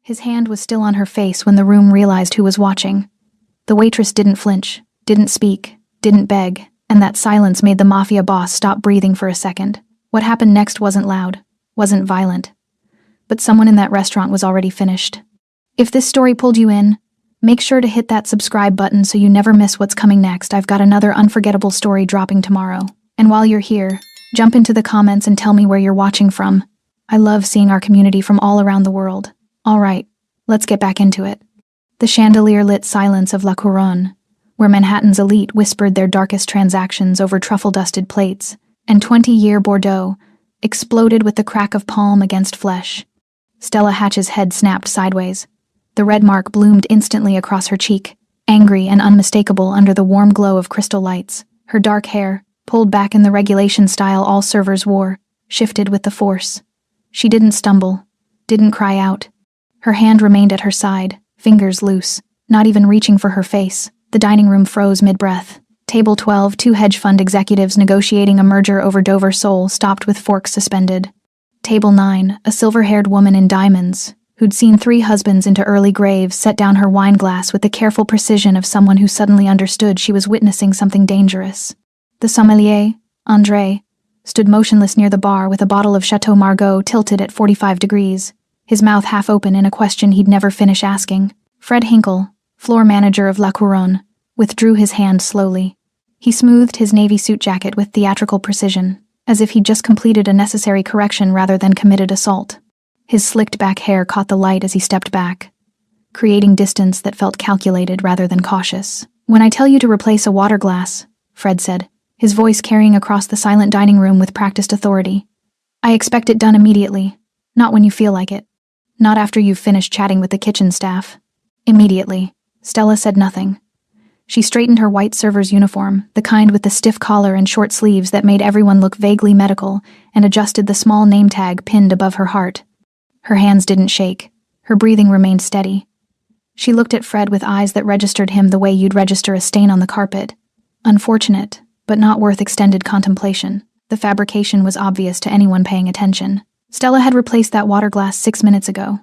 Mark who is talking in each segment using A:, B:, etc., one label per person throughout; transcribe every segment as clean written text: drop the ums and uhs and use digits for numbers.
A: His hand was still on her face when the room realized who was watching. The waitress didn't flinch, didn't speak, didn't beg, and that silence made the Mafia boss stop breathing for a second. What happened next wasn't loud, wasn't violent. But someone in that restaurant was already finished. If this story pulled you in, make sure to hit that subscribe button so you never miss what's coming next. I've got another unforgettable story dropping tomorrow. And while you're here, jump into the comments and tell me where you're watching from. I love seeing our community from all around the world. All right, let's get back into it. The chandelier-lit silence of La Couronne, where Manhattan's elite whispered their darkest transactions over truffle-dusted plates, and 20-year Bordeaux exploded with the crack of palm against flesh. Stella Hatch's head snapped sideways. The red mark bloomed instantly across her cheek, angry and unmistakable under the warm glow of crystal lights. Her dark hair, pulled back in the regulation style all servers wore, shifted with the force. She didn't stumble, didn't cry out. Her hand remained at her side, fingers loose, not even reaching for her face. The dining room froze mid-breath. Table 12, two hedge fund executives negotiating a merger over Dover Sole stopped with forks suspended. Table 9, a silver-haired woman in diamonds, who'd seen 3 husbands into early graves, set down her wine glass with the careful precision of someone who suddenly understood she was witnessing something dangerous. The sommelier, André, stood motionless near the bar with a bottle of Chateau Margaux tilted at 45 degrees, his mouth half open in a question he'd never finish asking. Fred Hinkle, floor manager of La Couronne, withdrew his hand slowly. He smoothed his navy suit jacket with theatrical precision, as if he'd just completed a necessary correction rather than committed assault. His slicked-back hair caught the light as he stepped back, creating distance that felt calculated rather than cautious. "When I tell you to replace a water glass," Fred said, his voice carrying across the silent dining room with practiced authority, "I expect it done immediately, not when you feel like it. Not after you've finished chatting with the kitchen staff." Immediately. Stella said nothing. She straightened her white server's uniform, the kind with the stiff collar and short sleeves that made everyone look vaguely medical, and adjusted the small name tag pinned above her heart. Her hands didn't shake. Her breathing remained steady. She looked at Fred with eyes that registered him the way you'd register a stain on the carpet. Unfortunate, but not worth extended contemplation. The fabrication was obvious to anyone paying attention. Stella had replaced that water glass 6 minutes ago.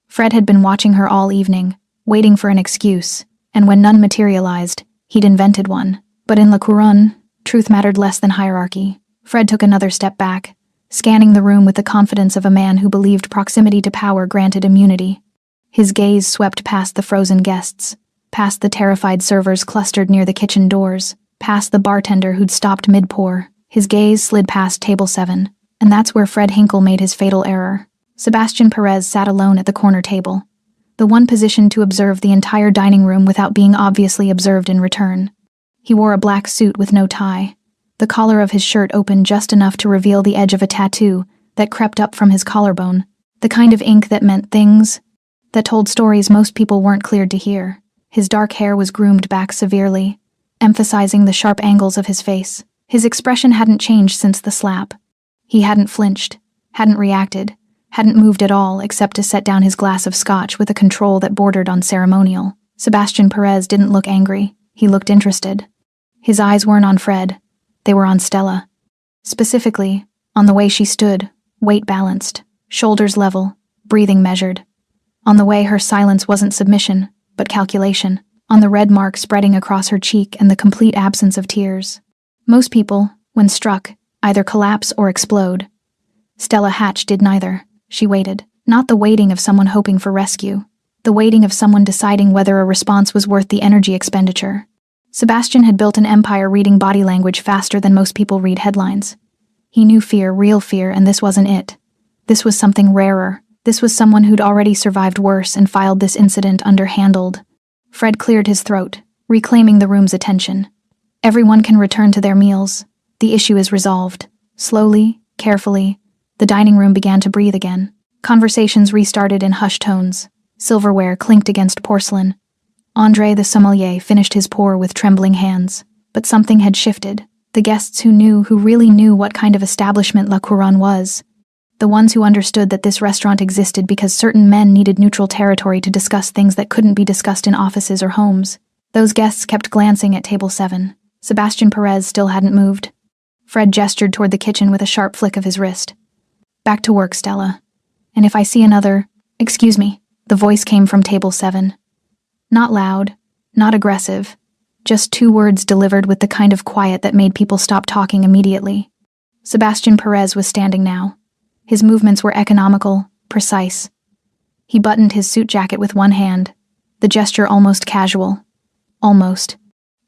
A: Fred had been watching her all evening, waiting for an excuse, and when none materialized, he'd invented one. But in La Couronne, truth mattered less than hierarchy. Fred took another step back, scanning the room with the confidence of a man who believed proximity to power granted immunity. His gaze swept past the frozen guests, past the terrified servers clustered near the kitchen doors, past the bartender who'd stopped mid-pour. His gaze slid past table 7, and that's where Fred Hinkle made his fatal error. Sebastian Perez sat alone at the corner table, the one positioned to observe the entire dining room without being obviously observed in return. He wore a black suit with no tie, the collar of his shirt open just enough to reveal the edge of a tattoo that crept up from his collarbone, the kind of ink that meant things, that told stories most people weren't cleared to hear. His dark hair was groomed back severely, emphasizing the sharp angles of his face. His expression hadn't changed since the slap. He hadn't flinched, hadn't reacted, hadn't moved at all except to set down his glass of scotch with a control that bordered on ceremonial. Sebastian Perez didn't look angry. He looked interested. His eyes weren't on Fred. They were on Stella. Specifically, on the way she stood, weight balanced, shoulders level, breathing measured. On the way her silence wasn't submission, but calculation. On the red mark spreading across her cheek and the complete absence of tears. Most people, when struck, either collapse or explode. Stella Hatch did neither. She waited. Not the waiting of someone hoping for rescue. The waiting of someone deciding whether a response was worth the energy expenditure. Sebastian had built an empire reading body language faster than most people read headlines. He knew fear, real fear, and this wasn't it. This was something rarer. This was someone who'd already survived worse and filed this incident underhandled. Fred cleared his throat, reclaiming the room's attention. Everyone can return to their meals. The issue is resolved. Slowly, carefully, the dining room began to breathe again. Conversations restarted in hushed tones. Silverware clinked against porcelain. André the sommelier finished his pour with trembling hands. But something had shifted. The guests who really knew what kind of establishment La Couronne was. The ones who understood that this restaurant existed because certain men needed neutral territory to discuss things that couldn't be discussed in offices or homes. Those guests kept glancing at table 7. Sebastian Perez still hadn't moved. Fred gestured toward the kitchen with a sharp flick of his wrist. "Back to work, Stella. And if I see another..." "Excuse me," The voice came from table 7. Not loud, not aggressive, just 2 words delivered with the kind of quiet that made people stop talking immediately. Sebastian Perez was standing now. His movements were economical, precise. He buttoned his suit jacket with one hand, the gesture almost casual. Almost.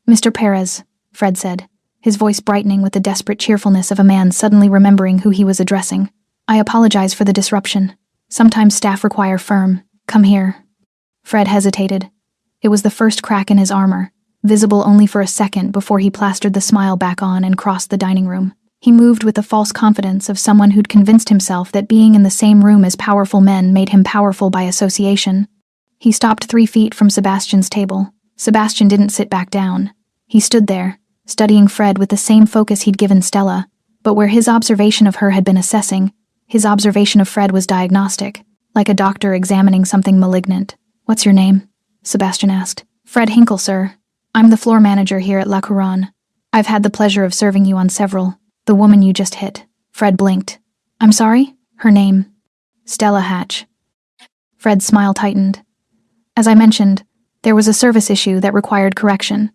A: "Mr. Perez," Fred said, his voice brightening with the desperate cheerfulness of a man suddenly remembering who he was addressing. "I apologize for the disruption. Sometimes staff require firm. Come here." Fred hesitated. It was the first crack in his armor, visible only for a second before he plastered the smile back on and crossed the dining room. He moved with the false confidence of someone who'd convinced himself that being in the same room as powerful men made him powerful by association. He stopped 3 feet from Sebastian's table. Sebastian didn't sit back down. He stood there, studying Fred with the same focus he'd given Stella, but where his observation of her had been assessing, his observation of Fred was diagnostic, like a doctor examining something malignant. "What's your name?" Sebastian asked. "Fred Hinkle, sir. I'm the floor manager here at La Couronne. I've had the pleasure of serving you on several. The woman you just hit." Fred blinked. "I'm sorry?" "Her name." "Stella Hatch." Fred's smile tightened. "As I mentioned, there was a service issue that required correction.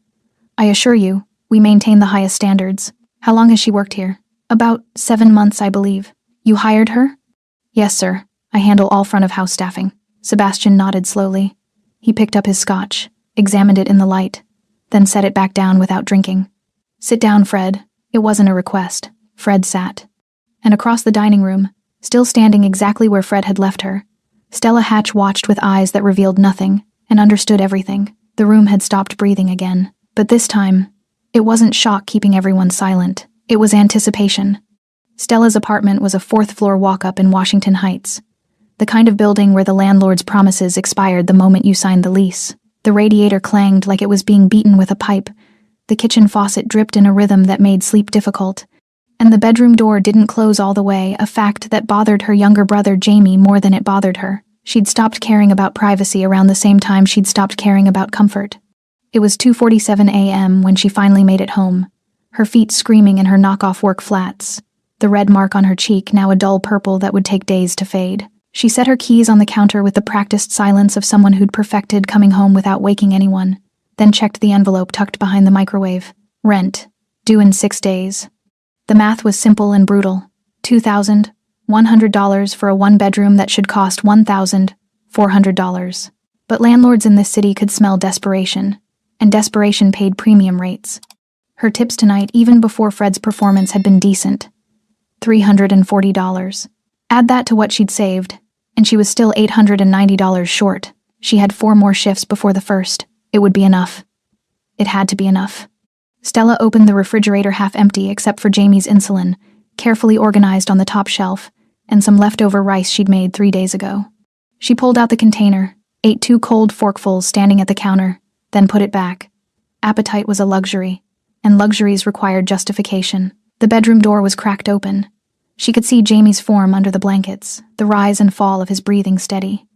A: I assure you, we maintain the highest standards. How long has she worked here?" "About 7 months, I believe." "You hired her?" "Yes, sir. I handle all front-of-house staffing." Sebastian nodded slowly. He picked up his scotch, examined it in the light, then set it back down without drinking. "Sit down, Fred." It wasn't a request. Fred sat. And across the dining room, still standing exactly where Fred had left her, Stella Hatch watched with eyes that revealed nothing and understood everything. The room had stopped breathing again. But this time, it wasn't shock keeping everyone silent. It was anticipation. Stella's apartment was a 4th-floor walk-up in Washington Heights, the kind of building where the landlord's promises expired the moment you signed the lease. The radiator clanged like it was being beaten with a pipe. The kitchen faucet dripped in a rhythm that made sleep difficult. And the bedroom door didn't close all the way, a fact that bothered her younger brother Jamie more than it bothered her. She'd stopped caring about privacy around the same time she'd stopped caring about comfort. It was 2:47 a.m. when she finally made it home, her feet screaming in her knockoff work flats, the red mark on her cheek now a dull purple that would take days to fade. She set her keys on the counter with the practiced silence of someone who'd perfected coming home without waking anyone, then checked the envelope tucked behind the microwave. Rent, due in 6 days. The math was simple and brutal. $2,100 for a 1-bedroom that should cost $1,400. But landlords in this city could smell desperation, and desperation paid premium rates. Her tips tonight, even before Fred's performance, had been decent. $340. Add that to what she'd saved, and she was still $890 short. She had 4 more shifts before the first. It would be enough. It had to be enough. Stella opened the refrigerator half empty except for Jamie's insulin, carefully organized on the top shelf, and some leftover rice she'd made 3 days ago. She pulled out the container, ate 2 cold forkfuls standing at the counter, then put it back. Appetite was a luxury, and luxuries required justification. The bedroom door was cracked open. She could see Jamie's form under the blankets, the rise and fall of his breathing steady.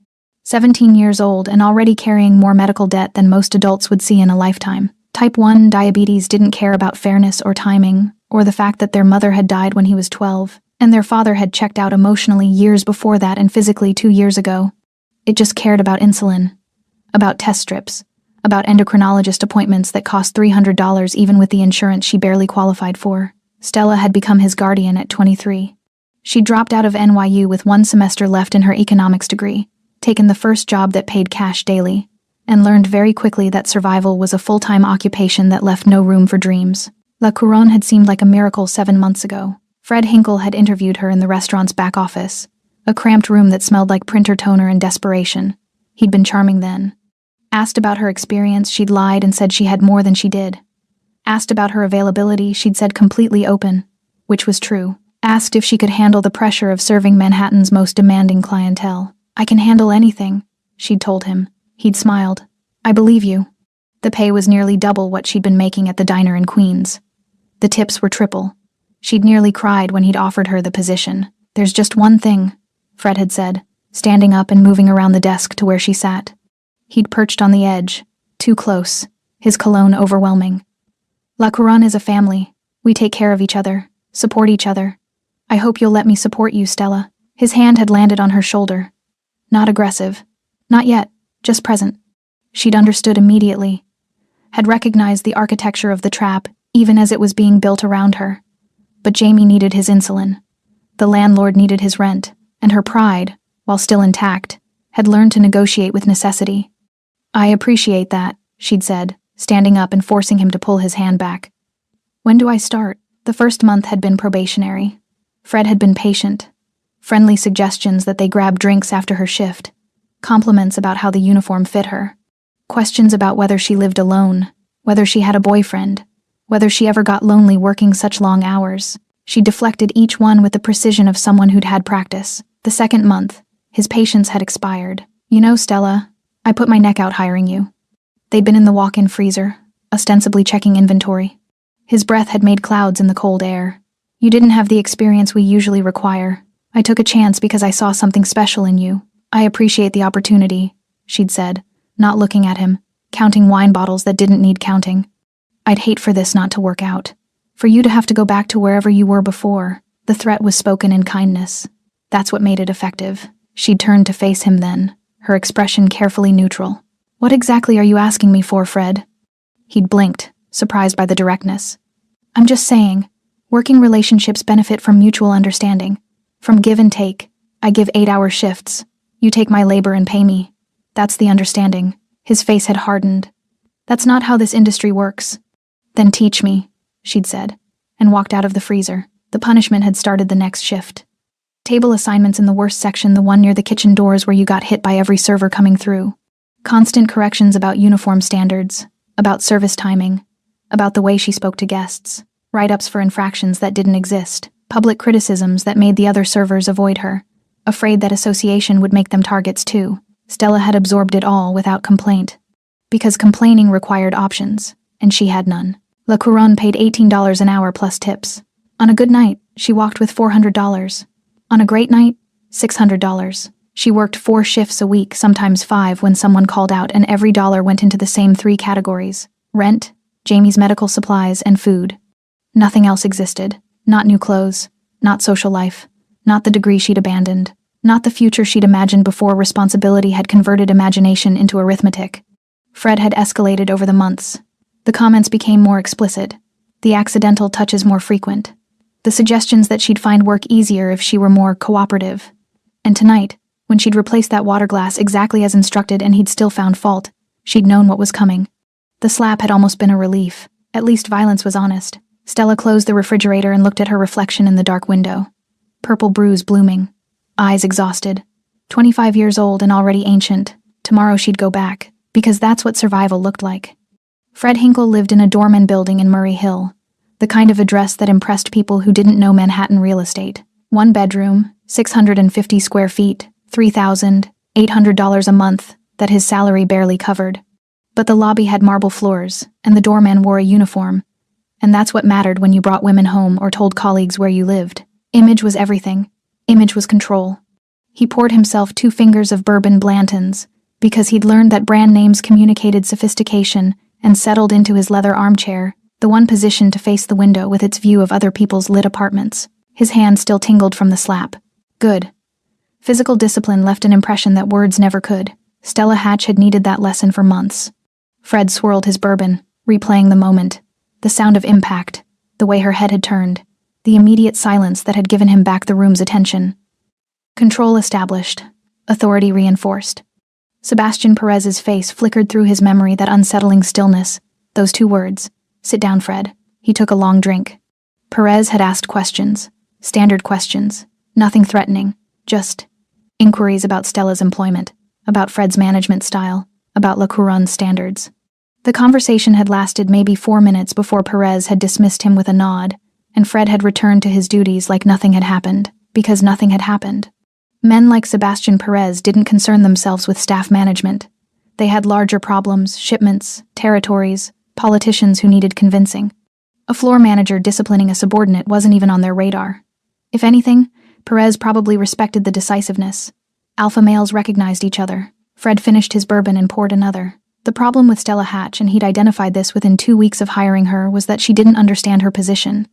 A: 17 years old and already carrying more medical debt than most adults would see in a lifetime. Type 1 diabetes didn't care about fairness or timing, or the fact that their mother had died when he was 12, and their father had checked out emotionally years before that and physically 2 years ago. It just cared about insulin, about test strips, about endocrinologist appointments that cost $300 even with the insurance she barely qualified for. Stella had become his guardian at 23. She dropped out of NYU with 1 semester left in her economics degree, taken the first job that paid cash daily, and learned very quickly that survival was a full-time occupation that left no room for dreams. La Couronne had seemed like a miracle 7 months ago. Fred Hinkle had interviewed her in the restaurant's back office, a cramped room that smelled like printer toner and desperation. He'd been charming then. Asked about her experience, she'd lied and said she had more than she did. Asked about her availability, she'd said completely open, which was true. Asked if she could handle the pressure of serving Manhattan's most demanding clientele. "I can handle anything," she'd told him. He'd smiled. "I believe you." The pay was nearly double what she'd been making at the diner in Queens. The tips were triple. She'd nearly cried when he'd offered her the position. "There's just one thing," Fred had said, standing up and moving around the desk to where she sat. He'd perched on the edge, too close, his cologne overwhelming. "La Couronne is a family. We take care of each other, support each other. I hope you'll let me support you, Stella." His hand had landed on her shoulder. Not aggressive, Not yet, just present. She'd understood immediately, had recognized the architecture of the trap even as it was being built around her. But Jamie needed his insulin. The landlord needed his rent, and her pride, while still intact, had learned to negotiate with necessity. I appreciate that, she'd said, standing up and forcing him to pull his hand back. When do I start? The first month had been probationary. Fred had been patient. Friendly suggestions that they grab drinks after her shift. Compliments about how the uniform fit her. Questions about whether she lived alone, whether she had a boyfriend, whether she ever got lonely working such long hours. She deflected each one with the precision of someone who'd had practice. The second month, his patience had expired. You know, Stella, I put my neck out hiring you. They'd been in the walk-in freezer, ostensibly checking inventory. His breath had made clouds in the cold air. You didn't have the experience we usually require. I took a chance because I saw something special in you. I appreciate the opportunity, she'd said, not looking at him, counting wine bottles that didn't need counting. I'd hate for this not to work out. For you to have to go back to wherever you were before. The threat was spoken in kindness. That's what made it effective. She'd turned to face him then, her expression carefully neutral. What exactly are you asking me for, Fred? He'd blinked, surprised by the directness. I'm just saying, working relationships benefit from mutual understanding. From give and take. I give 8-hour shifts. You take my labor and pay me. That's the understanding. His face had hardened. That's not how this industry works. Then teach me, she'd said, and walked out of the freezer. The punishment had started the next shift. Table assignments in the worst section, the one near the kitchen doors where you got hit by every server coming through. Constant corrections about uniform standards, about service timing, about the way she spoke to guests, write-ups for infractions that didn't exist, public criticisms that made the other servers avoid her, afraid that association would make them targets too. Stella had absorbed it all without complaint, because complaining required options, and she had none. La Couronne paid $18 an hour plus tips. On a good night, she walked with $400. On a great night, $600. She worked 4 shifts a week, sometimes 5 when someone called out, and every dollar went into the same 3 categories: rent, Jamie's medical supplies, and food. Nothing else existed. Not new clothes, not social life, not the degree she'd abandoned, not the future she'd imagined before responsibility had converted imagination into arithmetic. Fred had escalated over the months. The comments became more explicit, the accidental touches more frequent, the suggestions that she'd find work easier if she were more cooperative. And tonight, when she'd replaced that water glass exactly as instructed and he'd still found fault, she'd known what was coming. The slap had almost been a relief. At least violence was honest. Stella closed the refrigerator and looked at her reflection in the dark window. Purple bruise blooming. Eyes exhausted. 25 years old and already ancient. Tomorrow she'd go back, because that's what survival looked like. Fred Hinkle lived in a doorman building in Murray Hill, the kind of address that impressed people who didn't know Manhattan real estate. 1 bedroom, 650 square feet, $3,800 a month that his salary barely covered. But the lobby had marble floors, and the doorman wore a uniform. And that's what mattered when you brought women home or told colleagues where you lived. Image was everything. Image was control. He poured himself 2 fingers of bourbon Blanton's, because he'd learned that brand names communicated sophistication, and settled into his leather armchair, the one positioned to face the window with its view of other people's lit apartments. His hand still tingled from the slap. Good. Physical discipline left an impression that words never could. Stella Hatch had needed that lesson for months. Fred swirled his bourbon, replaying the moment. The sound of impact, the way her head had turned, the immediate silence that had given him back the room's attention. Control established. Authority reinforced. Sebastian Perez's face flickered through his memory, that unsettling stillness. Those 2 words. Sit down, Fred. He took a long drink. Perez had asked questions. Standard questions. Nothing threatening. Just inquiries about Stella's employment, about Fred's management style, about La Couronne's standards. The conversation had lasted maybe 4 minutes before Perez had dismissed him with a nod, and Fred had returned to his duties like nothing had happened, because nothing had happened. Men like Sebastian Perez didn't concern themselves with staff management. They had larger problems, shipments, territories, politicians who needed convincing. A floor manager disciplining a subordinate wasn't even on their radar. If anything, Perez probably respected the decisiveness. Alpha males recognized each other. Fred finished his bourbon and poured another. The problem with Stella Hatch, and he'd identified this within 2 weeks of hiring her, was that she didn't understand her position.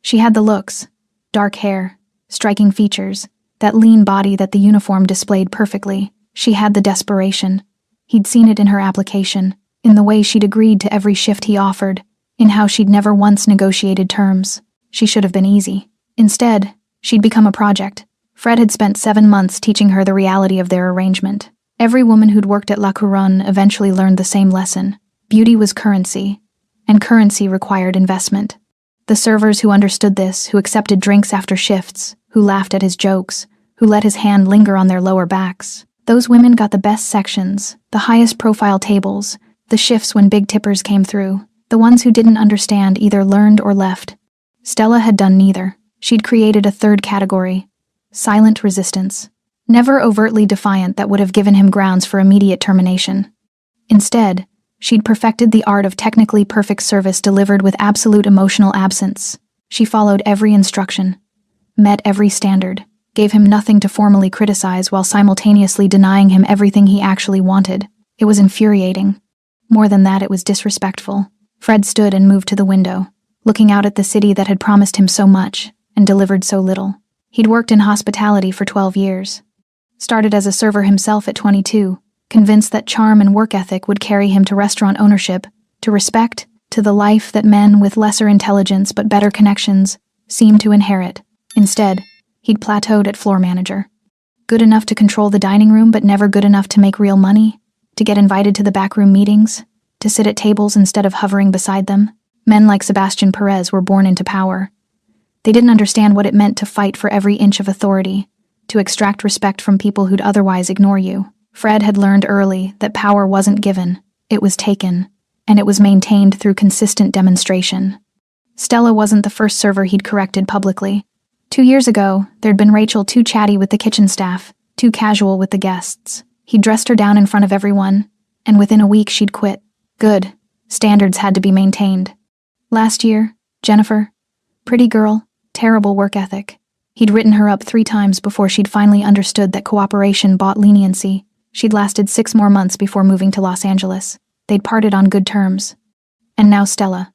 A: She had the looks, dark hair, striking features, that lean body that the uniform displayed perfectly. She had the desperation. He'd seen it in her application, in the way she'd agreed to every shift he offered, in how she'd never once negotiated terms. She should have been easy. Instead, she'd become a project. Fred had spent 7 months teaching her the reality of their arrangement. Every woman who'd worked at La Couronne eventually learned the same lesson. Beauty was currency, and currency required investment. The servers who understood this, who accepted drinks after shifts, who laughed at his jokes, who let his hand linger on their lower backs, those women got the best sections, the highest profile tables, the shifts when big tippers came through. The ones who didn't understand either learned or left. Stella had done neither. She'd created a third category: silent resistance. Never overtly defiant that would have given him grounds for immediate termination. Instead, she'd perfected the art of technically perfect service delivered with absolute emotional absence. She followed every instruction, met every standard, gave him nothing to formally criticize while simultaneously denying him everything he actually wanted. It was infuriating. More than that, it was disrespectful. Fred stood and moved to the window, looking out at the city that had promised him so much and delivered so little. He'd worked in hospitality for 12 years. Started as a server himself at 22, convinced that charm and work ethic would carry him to restaurant ownership, to respect, to the life that men with lesser intelligence but better connections seemed to inherit. Instead, he'd plateaued at floor manager. Good enough to control the dining room but never good enough to make real money, to get invited to the backroom meetings, to sit at tables instead of hovering beside them. Men like Sebastian Perez were born into power. They didn't understand what it meant to fight for every inch of authority, to extract respect from people who'd otherwise ignore you. Fred had learned early that power wasn't given, it was taken, and it was maintained through consistent demonstration. Stella wasn't the first server he'd corrected publicly. 2 years ago, there'd been Rachel too chatty with the kitchen staff, too casual with the guests. He'd dressed her down in front of everyone, and within a week she'd quit. Good. Standards had to be maintained. Last year, Jennifer, pretty girl, terrible work ethic. He'd written her up 3 times before she'd finally understood that cooperation bought leniency. She'd lasted 6 more months before moving to Los Angeles. They'd parted on good terms. And now Stella,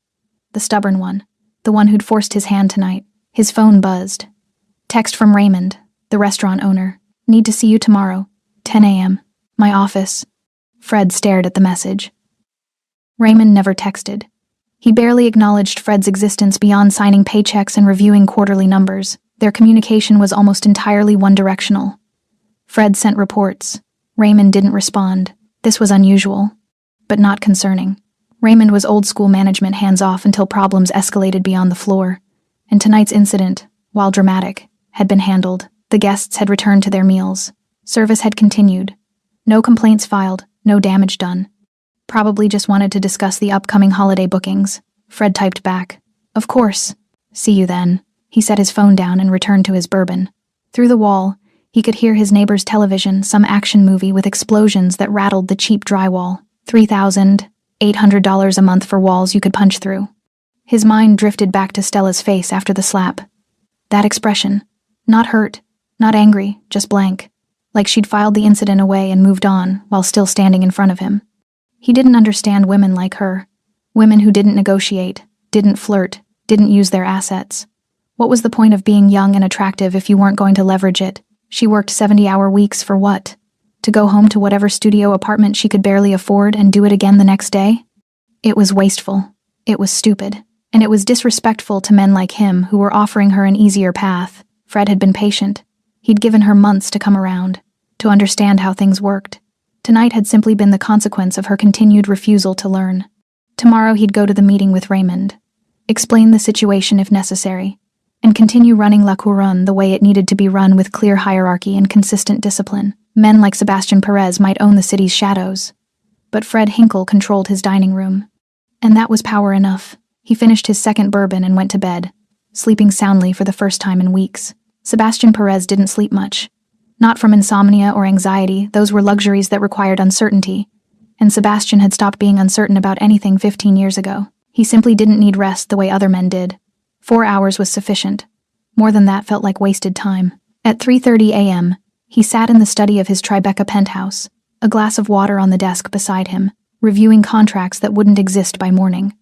A: the stubborn one, the one who'd forced his hand tonight. His phone buzzed. Text from Raymond, the restaurant owner. Need to see you tomorrow, 10 a.m. My office. Fred stared at the message. Raymond never texted. He barely acknowledged Fred's existence beyond signing paychecks and reviewing quarterly numbers. Their communication was almost entirely one-directional. Fred sent reports. Raymond didn't respond. This was unusual, but not concerning. Raymond was old-school management hands-off until problems escalated beyond the floor. And tonight's incident, while dramatic, had been handled. The guests had returned to their meals. Service had continued. No complaints filed, no damage done. Probably just wanted to discuss the upcoming holiday bookings. Fred typed back. Of course. See you then. He set his phone down and returned to his bourbon. Through the wall, he could hear his neighbor's television, some action movie with explosions that rattled the cheap drywall. $3,800 a month for walls you could punch through. His mind drifted back to Stella's face after the slap. That expression. Not hurt, not angry, just blank. Like she'd filed the incident away and moved on while still standing in front of him. He didn't understand women like her. Women who didn't negotiate, didn't flirt, didn't use their assets. What was the point of being young and attractive if you weren't going to leverage it? She worked 70-hour weeks for what? To go home to whatever studio apartment she could barely afford and do it again the next day? It was wasteful. It was stupid. And it was disrespectful to men like him who were offering her an easier path. Fred had been patient. He'd given her months to come around, to understand how things worked. Tonight had simply been the consequence of her continued refusal to learn. Tomorrow he'd go to the meeting with Raymond, explain the situation if necessary, and continue running La Couronne the way it needed to be run with clear hierarchy and consistent discipline. Men like Sebastian Perez might own the city's shadows, but Fred Hinkle controlled his dining room. And that was power enough. He finished his second bourbon and went to bed, sleeping soundly for the first time in weeks. Sebastian Perez didn't sleep much. Not from insomnia or anxiety, those were luxuries that required uncertainty, and Sebastian had stopped being uncertain about anything 15 years ago. He simply didn't need rest the way other men did. 4 hours was sufficient. More than that felt like wasted time. At 3:30 a.m., he sat in the study of his Tribeca penthouse, a glass of water on the desk beside him, reviewing contracts that wouldn't exist by morning.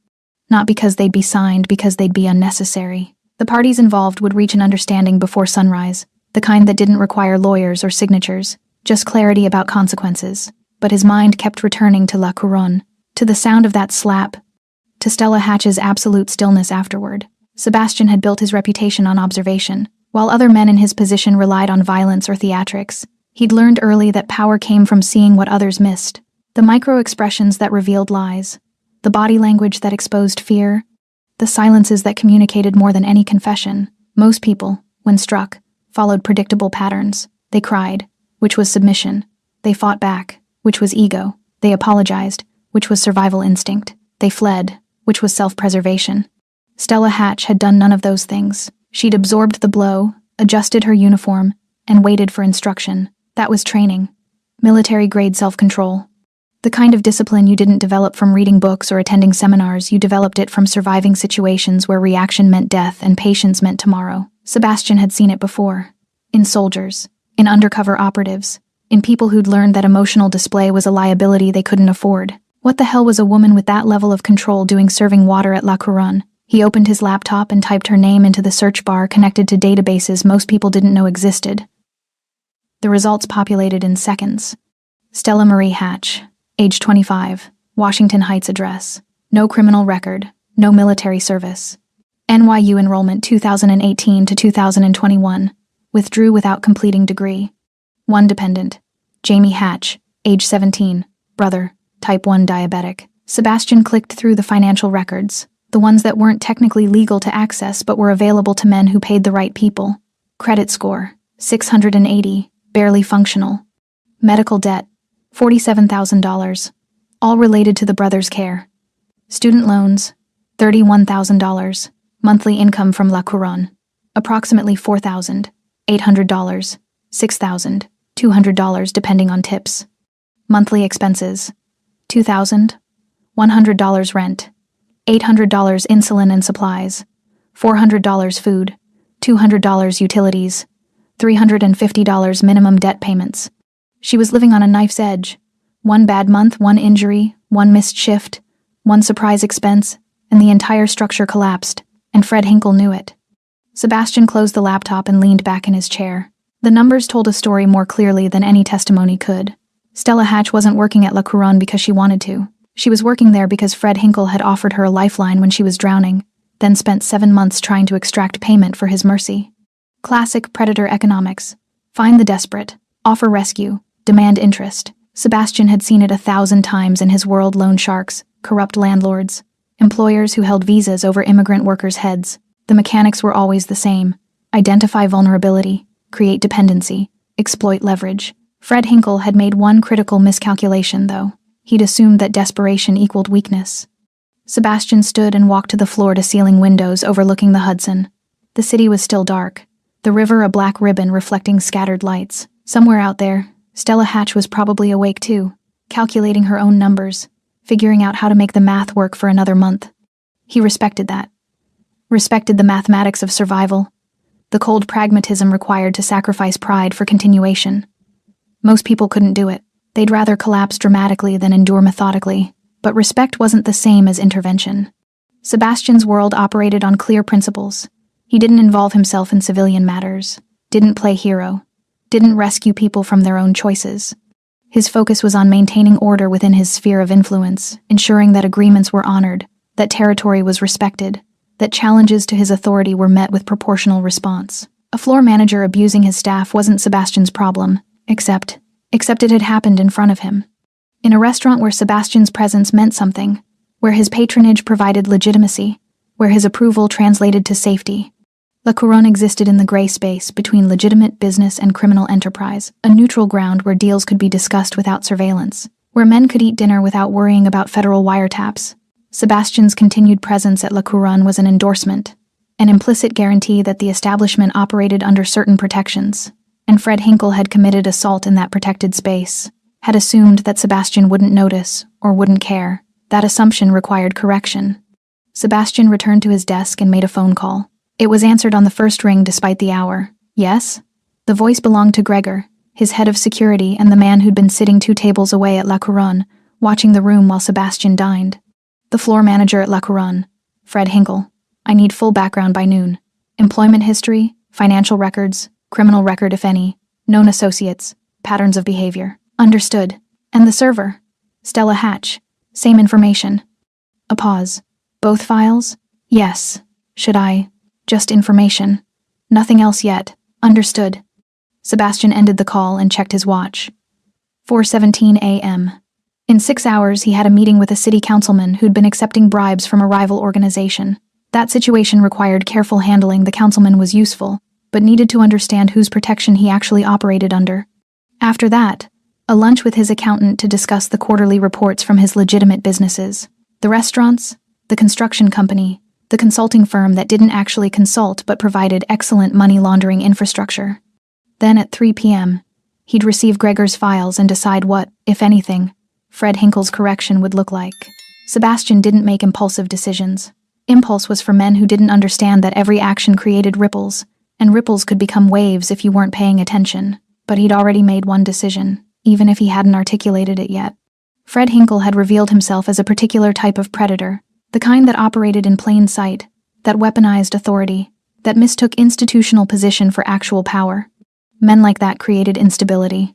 A: Not because they'd be signed, because they'd be unnecessary. The parties involved would reach an understanding before sunrise, the kind that didn't require lawyers or signatures. just clarity about consequences. But his mind kept returning to La Couronne, to the sound of that slap, to Stella Hatch's absolute stillness afterward. Sebastian had built his reputation on observation, while other men in his position relied on violence or theatrics. He'd learned early that power came from seeing what others missed. The micro-expressions that revealed lies, the body language that exposed fear, the silences that communicated more than any confession. Most people, when struck, followed predictable patterns. They cried, which was submission. They fought back, which was ego. They apologized, which was survival instinct. They fled, which was self-preservation. Stella Hatch had done none of those things. She'd absorbed the blow, adjusted her uniform, and waited for instruction. That was training. Military-grade self-control. The kind of discipline you didn't develop from reading books or attending seminars, you developed it from surviving situations where reaction meant death and patience meant tomorrow. Sebastian had seen it before. In soldiers, in undercover operatives, in people who'd learned that emotional display was a liability they couldn't afford. What the hell was a woman with that level of control doing serving water at La Couronne? He opened his laptop and typed her name into the search bar connected to databases most people didn't know existed. The results populated in seconds. Stella Marie Hatch, age 25, Washington Heights address. No criminal record, no military service. NYU enrollment 2018 to 2021. Withdrew without completing degree. One dependent. Jamie Hatch, age 17, brother, type 1 diabetic. Sebastian clicked through the financial records, the ones that weren't technically legal to access but were available to men who paid the right people. Credit score, 680, barely functional. Medical debt, $47,000, all related to the brother's care. Student loans, $31,000. Monthly income from La Couronne, approximately $4,800, $6,200 depending on tips. Monthly expenses, $2,000, $100 rent, $800 insulin and supplies, $400 food, $200 utilities, $350 minimum debt payments. She was living on a knife's edge. One bad month, one injury, one missed shift, one surprise expense, and the entire structure collapsed, and Fred Hinkle knew it. Sebastian closed the laptop and leaned back in his chair. The numbers told a story more clearly than any testimony could. Stella Hatch wasn't working at La Couronne because she wanted to. She was working there because Fred Hinkle had offered her a lifeline when she was drowning, then spent 7 months trying to extract payment for his mercy. Classic predator economics. Find the desperate, offer rescue, demand interest. Sebastian had seen it 1,000 times in his world. Loan sharks, corrupt landlords, employers who held visas over immigrant workers' heads. The mechanics were always the same. Identify vulnerability, create dependency, exploit leverage. Fred Hinkle had made one critical miscalculation, though. He'd assumed that desperation equaled weakness. Sebastian stood and walked to the floor-to-ceiling windows overlooking the Hudson. The city was still dark, the river a black ribbon reflecting scattered lights. Somewhere out there, Stella Hatch was probably awake too, calculating her own numbers, figuring out how to make the math work for another month. He respected that. Respected the mathematics of survival, the cold pragmatism required to sacrifice pride for continuation. Most people couldn't do it. They'd rather collapse dramatically than endure methodically, but respect wasn't the same as intervention. Sebastian's world operated on clear principles. He didn't involve himself in civilian matters, didn't play hero, didn't rescue people from their own choices. His focus was on maintaining order within his sphere of influence, ensuring that agreements were honored, that territory was respected, that challenges to his authority were met with proportional response. A floor manager abusing his staff wasn't Sebastian's problem, except it had happened in front of him. In a restaurant where Sebastian's presence meant something, where his patronage provided legitimacy, where his approval translated to safety. La Couronne existed in the gray space between legitimate business and criminal enterprise, a neutral ground where deals could be discussed without surveillance, where men could eat dinner without worrying about federal wiretaps. Sebastian's continued presence at La Couronne was an endorsement, an implicit guarantee that the establishment operated under certain protections, and Fred Hinkle had committed assault in that protected space, had assumed that Sebastian wouldn't notice or wouldn't care. That assumption required correction. Sebastian returned to his desk and made a phone call. It was answered on the first ring despite the hour. Yes? The voice belonged to Gregor, his head of security and the man who'd been sitting 2 tables away at La Couronne, watching the room while Sebastian dined. The floor manager at La Couronne, Fred Hinkle. I need full background by noon. Employment history, financial records, criminal record if any, known associates, Patterns of behavior. Understood. And the server? Stella Hatch. Same information. A pause. Both files? Yes. Should I? Just information. Nothing else yet. Understood. Sebastian ended the call and checked his watch. 4:17 a.m. In 6 hours, he had a meeting with a city councilman who'd been accepting bribes from a rival organization. That situation required careful handling. The councilman was useful, but needed to understand whose protection he actually operated under. After that, a lunch with his accountant to discuss the quarterly reports from his legitimate businesses. The restaurants, the construction company, the consulting firm that didn't actually consult but provided excellent money laundering infrastructure. Then at 3 p.m., he'd receive Gregor's files and decide what, if anything, Fred Hinkle's correction would look like. Sebastian didn't make impulsive decisions. Impulse was for men who didn't understand that every action created ripples, and ripples could become waves if you weren't paying attention. But he'd already made one decision, even if he hadn't articulated it yet. Fred Hinkle had revealed himself as a particular type of predator, the kind that operated in plain sight, that weaponized authority, that mistook institutional position for actual power. Men like that created instability.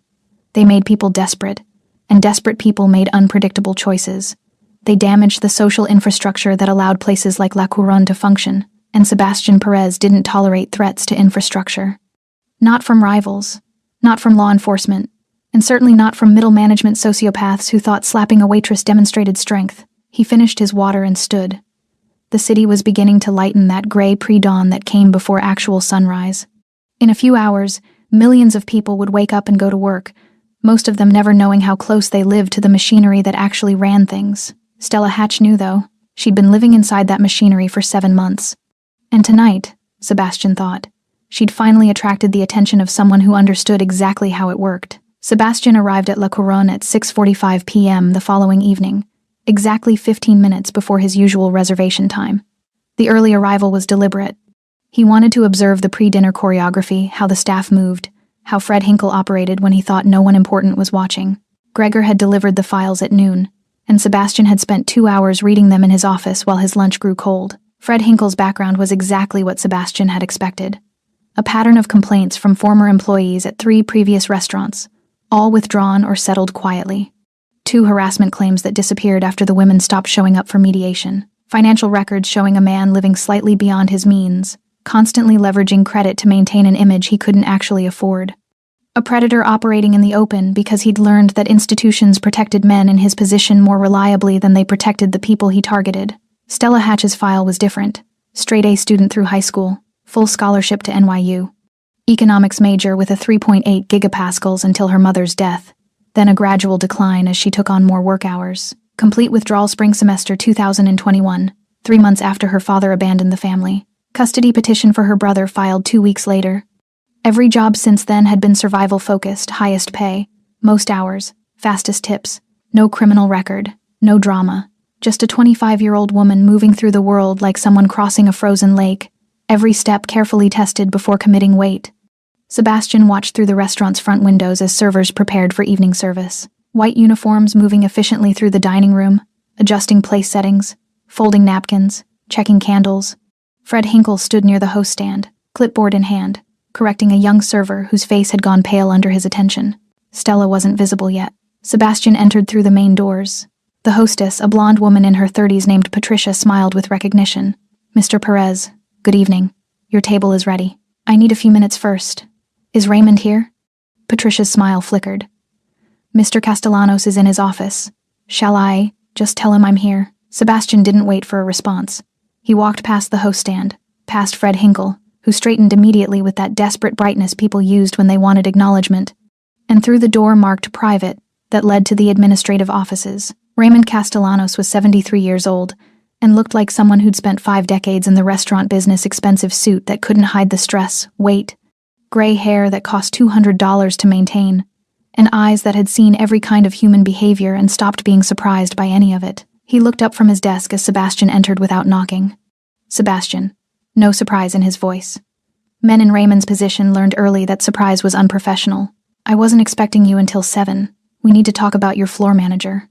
A: They made people desperate, and desperate people made unpredictable choices. They damaged the social infrastructure that allowed places like La Couronne to function, and Sebastian Perez didn't tolerate threats to infrastructure. Not from rivals, not from law enforcement, and certainly not from middle management sociopaths who thought slapping a waitress demonstrated strength. He finished his water and stood. The city was beginning to lighten that gray pre-dawn that came before actual sunrise. In a few hours, millions of people would wake up and go to work, most of them never knowing how close they lived to the machinery that actually ran things. Stella Hatch knew, though. She'd been living inside that machinery for 7 months. And tonight, Sebastian thought, she'd finally attracted the attention of someone who understood exactly how it worked. Sebastian arrived at La Couronne at 6:45 p.m. the following evening, exactly 15 minutes before his usual reservation time. The early arrival was deliberate. He wanted to observe the pre-dinner choreography, how the staff moved, how Fred Hinkle operated when he thought no one important was watching. Gregor had delivered the files at noon, and Sebastian had spent 2 hours reading them in his office while his lunch grew cold. Fred Hinkle's background was exactly what Sebastian had expected. A pattern of complaints from former employees at 3 previous restaurants, all withdrawn or settled quietly. 2 harassment claims that disappeared after the women stopped showing up for mediation. Financial records showing a man living slightly beyond his means, constantly leveraging credit to maintain an image he couldn't actually afford. A predator operating in the open because he'd learned that institutions protected men in his position more reliably than they protected the people he targeted. Stella Hatch's file was different. Straight-A student through high school, full scholarship to NYU. Economics major with a 3.8 gigapascals until her mother's death, then a gradual decline as she took on more work hours. Complete withdrawal spring semester 2021, 3 months after her father abandoned the family. Custody petition for her brother filed 2 weeks later. Every job since then had been survival-focused, highest pay, most hours, fastest tips. No criminal record, no drama. Just a 25-year-old woman moving through the world like someone crossing a frozen lake, every step carefully tested before committing weight. Sebastian watched through the restaurant's front windows as servers prepared for evening service. White uniforms moving efficiently through the dining room, adjusting place settings, folding napkins, checking candles. Fred Hinkle stood near the host stand, clipboard in hand, correcting a young server whose face had gone pale under his attention. Stella wasn't visible yet. Sebastian entered through the main doors. The hostess, a blonde woman in her 30s named Patricia, smiled with recognition. "Mr. Perez, good evening. Your table is ready. I need a few minutes first. Is Raymond here?" Patricia's smile flickered. "Mr. Castellanos is in his office. Shall I just tell him I'm here?" Sebastian didn't wait for a response. He walked past the host stand, past Fred Hinkle, who straightened immediately with that desperate brightness people used when they wanted acknowledgement, and through the door marked private that led to the administrative offices. Raymond Castellanos was 73 years old and looked like someone who'd spent 5 decades in the restaurant business. Expensive suit that couldn't hide the stress, weight, gray hair that cost $200 to maintain, and eyes that had seen every kind of human behavior and stopped being surprised by any of it. He looked up from his desk as Sebastian entered without knocking. Sebastian. No surprise in his voice. Men in Raymond's position learned early that surprise was unprofessional. "I wasn't expecting you until 7. We need to talk about your floor manager."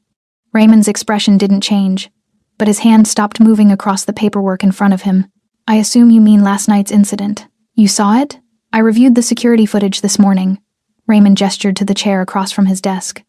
A: Raymond's expression didn't change, but his hand stopped moving across the paperwork in front of him. "I assume you mean last night's incident. You saw it? I reviewed the security footage this morning. Raymond gestured to the chair across from his desk.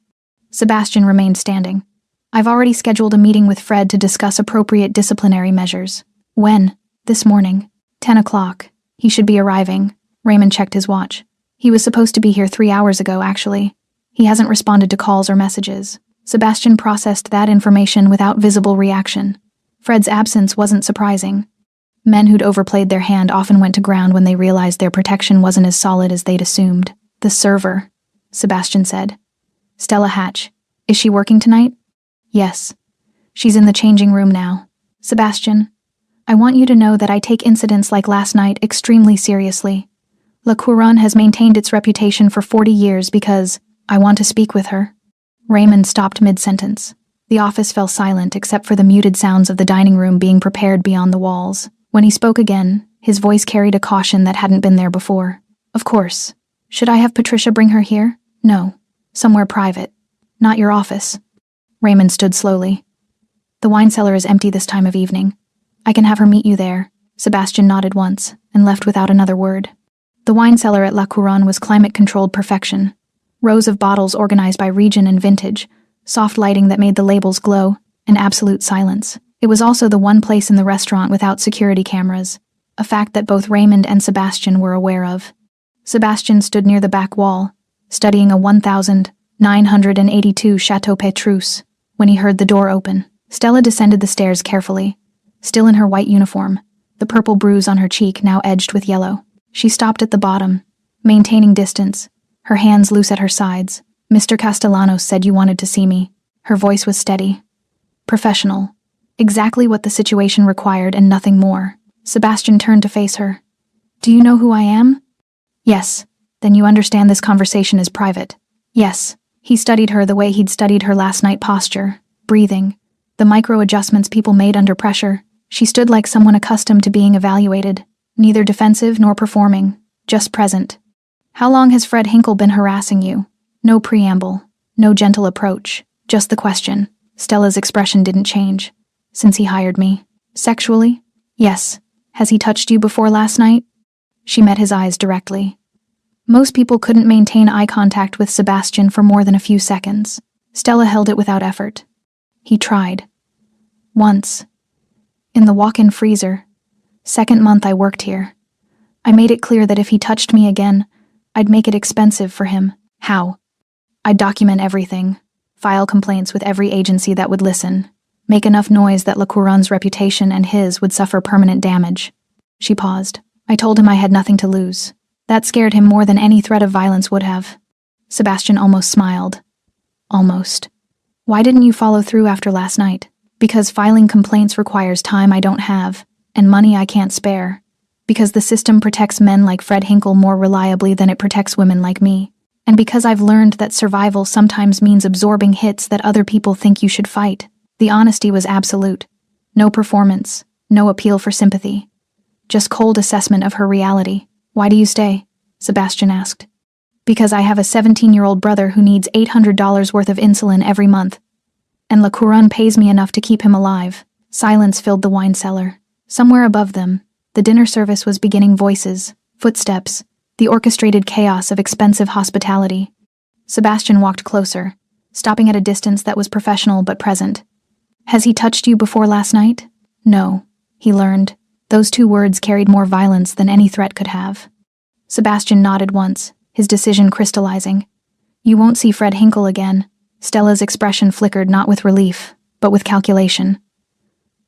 A: Sebastian remained standing. I've already scheduled a meeting with Fred to discuss appropriate disciplinary measures. When? This morning. 10 o'clock. He should be arriving. Raymond checked his watch. He was supposed to be here 3 hours ago, actually. He hasn't responded to calls or messages. Sebastian processed that information without visible reaction. Fred's absence wasn't surprising. Men who'd overplayed their hand often went to ground when they realized their protection wasn't as solid as they'd assumed. The server, Sebastian said. Stella Hatch. Is she working tonight? Yes. She's in the changing room now. Sebastian, I want you to know that I take incidents like last night extremely seriously. La Couronne has maintained its reputation for 40 years because I want to speak with her. Raymond stopped mid-sentence. The office fell silent except for the muted sounds of the dining room being prepared beyond the walls. When he spoke again, his voice carried a caution that hadn't been there before. Of course. Should I have Patricia bring her here? No. Somewhere private. Not your office. Raymond stood slowly. The wine cellar is empty this time of evening. I can have her meet you there. Sebastian nodded once and left without another word. The wine cellar at La Couronne was climate-controlled perfection. Rows of bottles organized by region and vintage, soft lighting that made the labels glow, and absolute silence. It was also the one place in the restaurant without security cameras, a fact that both Raymond and Sebastian were aware of. Sebastian stood near the back wall, studying a 1982 Chateau Petrus, when he heard the door open. Stella descended the stairs carefully, still in her white uniform, the purple bruise on her cheek now edged with yellow. She stopped at the bottom, maintaining distance, her hands loose at her sides. Mr. Castellanos said you wanted to see me. Her voice was steady. Professional. Exactly what the situation required and nothing more. Sebastian turned to face her. Do you know who I am? Yes. Then you understand this conversation is private. Yes. He studied her the way he'd studied her last night posture, breathing, the micro-adjustments people made under pressure. She stood like someone accustomed to being evaluated, neither defensive nor performing, just present. How long has Fred Hinkle been harassing you? No preamble, no gentle approach, just the question. Stella's expression didn't change. Since he hired me. Sexually? Yes. Has he touched you before last night? She met his eyes directly. Most people couldn't maintain eye contact with Sebastian for more than a few seconds. Stella held it without effort. He tried. Once. In the walk-in freezer. Second month I worked here. I made it clear that if he touched me again, I'd make it expensive for him. How? I'd document everything. File complaints with every agency that would listen. Make enough noise that La Couronne's reputation and his would suffer permanent damage. She paused. I told him I had nothing to lose. That scared him more than any threat of violence would have. Sebastian almost smiled. Almost. Why didn't you follow through after last night? Because filing complaints requires time I don't have, and money I can't spare. Because the system protects men like Fred Hinkle more reliably than it protects women like me. And because I've learned that survival sometimes means absorbing hits that other people think you should fight. The honesty was absolute. No performance, no appeal for sympathy. Just cold assessment of her reality. Why do you stay? Sebastian asked. Because I have a 17-year-old brother who needs $800 worth of insulin every month. And La Couronne pays me enough to keep him alive. Silence filled the wine cellar. Somewhere above them, the dinner service was beginning voices, footsteps, the orchestrated chaos of expensive hospitality. Sebastian walked closer, stopping at a distance that was professional but present. Has he touched you before last night? No, he learned. Those 2 words carried more violence than any threat could have. Sebastian nodded once, his decision crystallizing. You won't see Fred Hinkle again. Stella's expression flickered not with relief, but with calculation.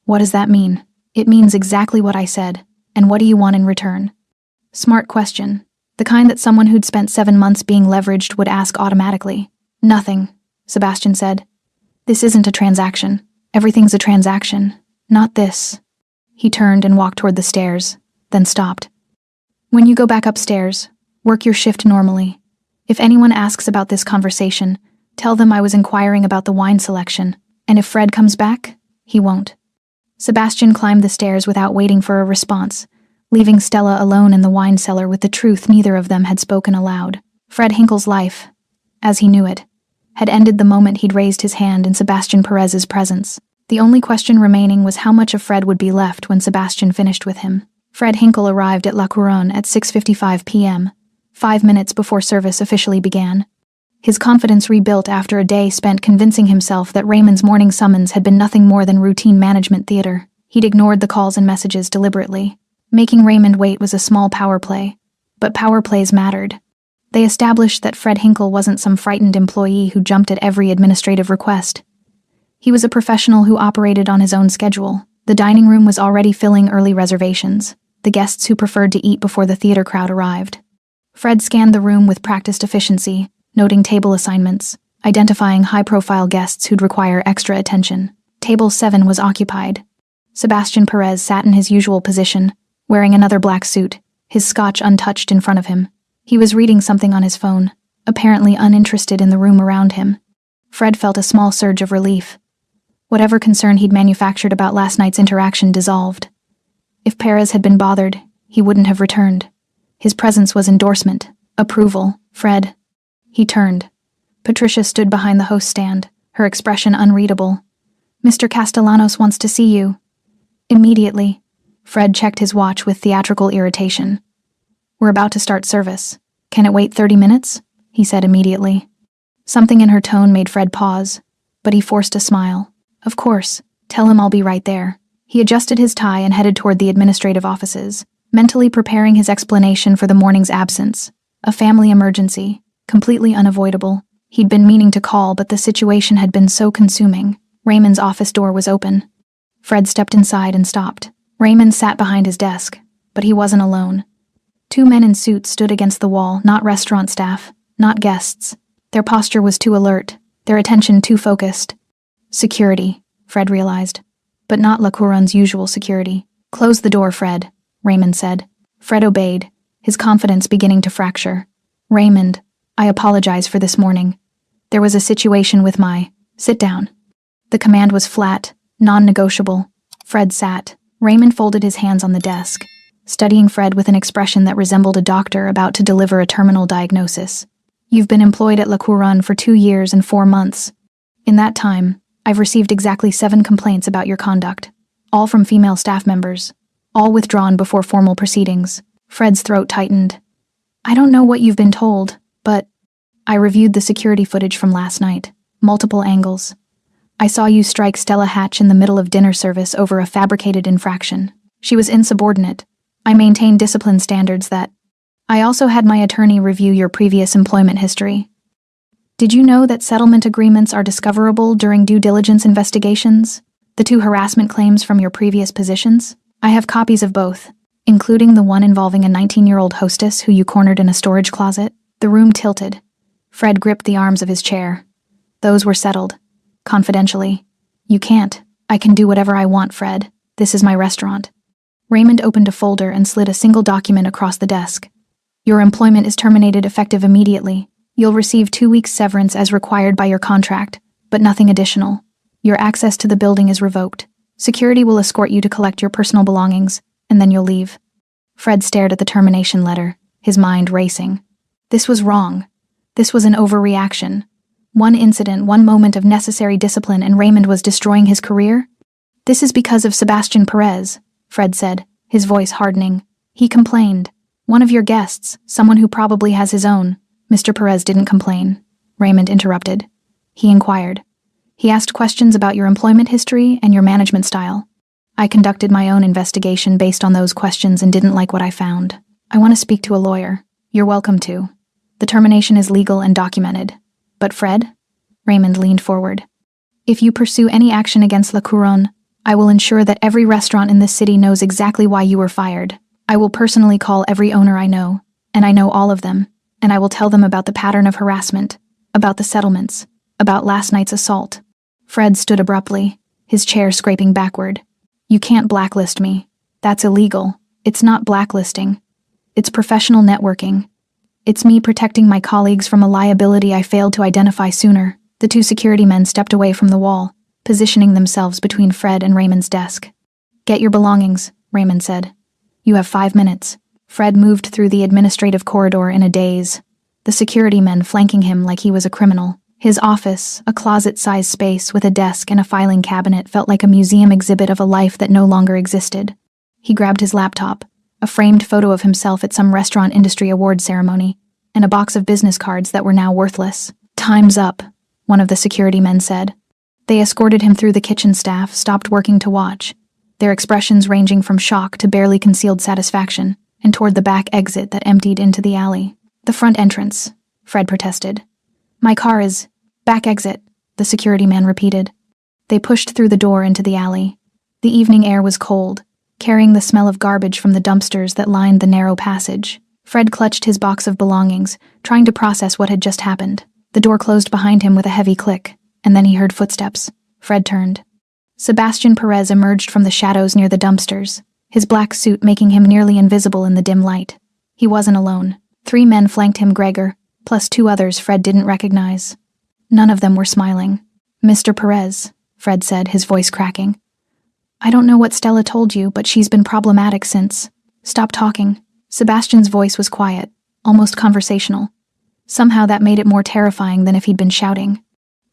A: What does that mean? It means exactly what I said. And what do you want in return? Smart question. The kind that someone who'd spent 7 months being leveraged would ask automatically. Nothing, Sebastian said. This isn't a transaction. Everything's a transaction. Not this. He turned and walked toward the stairs, then stopped. When you go back upstairs, work your shift normally. If anyone asks about this conversation, tell them I was inquiring about the wine selection, and if Fred comes back, he won't. Sebastian climbed the stairs without waiting for a response, leaving Stella alone in the wine cellar with the truth neither of them had spoken aloud. Fred Hinkle's life, as he knew it, had ended the moment he'd raised his hand in Sebastian Perez's presence. The only question remaining was how much of Fred would be left when Sebastian finished with him. Fred Hinkle arrived at La Couronne at 6:55 p.m., 5 minutes before service officially began. His confidence rebuilt after a day spent convincing himself that Raymond's morning summons had been nothing more than routine management theater. He'd ignored the calls and messages deliberately. Making Raymond wait was a small power play, but power plays mattered. They established that Fred Hinkle wasn't some frightened employee who jumped at every administrative request. He was a professional who operated on his own schedule. The dining room was already filling early reservations, the guests who preferred to eat before the theater crowd arrived. Fred scanned the room with practiced efficiency, noting table assignments, identifying high-profile guests who'd require extra attention. Table 7 was occupied. Sebastian Perez sat in his usual position, wearing another black suit, his scotch untouched in front of him. He was reading something on his phone, apparently uninterested in the room around him. Fred felt a small surge of relief. Whatever concern he'd manufactured about last night's interaction dissolved. If Perez had been bothered, he wouldn't have returned. His presence was endorsement, approval. Fred. He turned. Patricia stood behind the host stand, her expression unreadable. "Mr. Castellanos wants to see you." Immediately, Fred checked his watch with theatrical irritation. "We're about to start service. Can it wait 30 minutes?" he said immediately. Something in her tone made Fred pause, but he forced a smile. "Of course, tell him I'll be right there." He adjusted his tie and headed toward the administrative offices, mentally preparing his explanation for the morning's absence. A family emergency, completely unavoidable. He'd been meaning to call, but the situation had been so consuming. Raymond's office door was open. Fred stepped inside and stopped. Raymond sat behind his desk, but he wasn't alone. 2 men in suits stood against the wall, not restaurant staff, not guests. Their posture was too alert, their attention too focused. Security, Fred realized, but not La Couronne's usual security. "Close the door, Fred," Raymond said. Fred obeyed, his confidence beginning to fracture. "Raymond, I apologize for this morning. There was a situation with my... Sit down." The command was flat, non-negotiable. Fred sat. Raymond folded his hands on the desk, studying Fred with an expression that resembled a doctor about to deliver a terminal diagnosis. "You've been employed at La Couronne for 2 years and 4 months. In that time, I've received exactly 7 complaints about your conduct, all from female staff members, all withdrawn before formal proceedings." Fred's throat tightened. "I don't know what you've been told, but I reviewed the security footage from last night, multiple angles. I saw you strike Stella Hatch in the middle of dinner service over a fabricated infraction. She was insubordinate. I maintained discipline standards that... I also had my attorney review your previous employment history. Did you know that settlement agreements are discoverable during due diligence investigations? The 2 harassment claims from your previous positions? I have copies of both, including the one involving a 19-year-old hostess who you cornered in a storage closet." The room tilted. Fred gripped the arms of his chair. "Those were settled. Confidentially." "You can't. I can do whatever I want, Fred. This is my restaurant." Raymond opened a folder and slid a single document across the desk. "Your employment is terminated effective immediately. You'll receive 2 weeks severance as required by your contract, but nothing additional. Your access to the building is revoked. Security will escort you to collect your personal belongings, and then you'll leave." Fred stared at the termination letter, his mind racing. This was wrong. This was an overreaction. One incident, one moment of necessary discipline, and Raymond was destroying his career? "This is because of Sebastian Perez," Fred said, his voice hardening. "He complained. One of your guests, someone who probably has his own." "Mr. Perez didn't complain," Raymond interrupted. "He inquired. He asked questions about your employment history and your management style. I conducted my own investigation based on those questions and didn't like what I found. I want to speak to a lawyer. You're welcome to. The termination is legal and documented. But Fred?" Raymond leaned forward. "If you pursue any action against La Couronne, I will ensure that every restaurant in this city knows exactly why you were fired. I will personally call every owner I know, and I know all of them, and I will tell them about the pattern of harassment, about the settlements, about last night's assault." Fred stood abruptly, his chair scraping backward. "You can't blacklist me. That's illegal. It's not blacklisting. It's professional networking. It's me protecting my colleagues from a liability I failed to identify sooner." The 2 security men stepped away from the wall, positioning themselves between Fred and Raymond's desk. "Get your belongings," Raymond said. "You have 5 minutes." Fred moved through the administrative corridor in a daze, the security men flanking him like he was a criminal. His office, a closet-sized space with a desk and a filing cabinet, felt like a museum exhibit of a life that no longer existed. He grabbed his laptop, a framed photo of himself at some restaurant industry award ceremony, and a box of business cards that were now worthless. "Time's up," one of the security men said. They escorted him through the kitchen staff, stopped working to watch, their expressions ranging from shock to barely concealed satisfaction, and toward the back exit that emptied into the alley. "The front entrance," Fred protested. "My car is back exit," the security man repeated. They pushed through the door into the alley. The evening air was cold, carrying the smell of garbage from the dumpsters that lined the narrow passage. Fred clutched his box of belongings, trying to process what had just happened. The door closed behind him with a heavy click, and then he heard footsteps. Fred turned. Sebastian Perez emerged from the shadows near the dumpsters, his black suit making him nearly invisible in the dim light. He wasn't alone. 3 men flanked him, Gregor, plus 2 others Fred didn't recognize. None of them were smiling. "Mr. Perez," Fred said, his voice cracking. "I don't know what Stella told you, but she's been problematic since." "Stop talking." Sebastian's voice was quiet, almost conversational. Somehow that made it more terrifying than if he'd been shouting.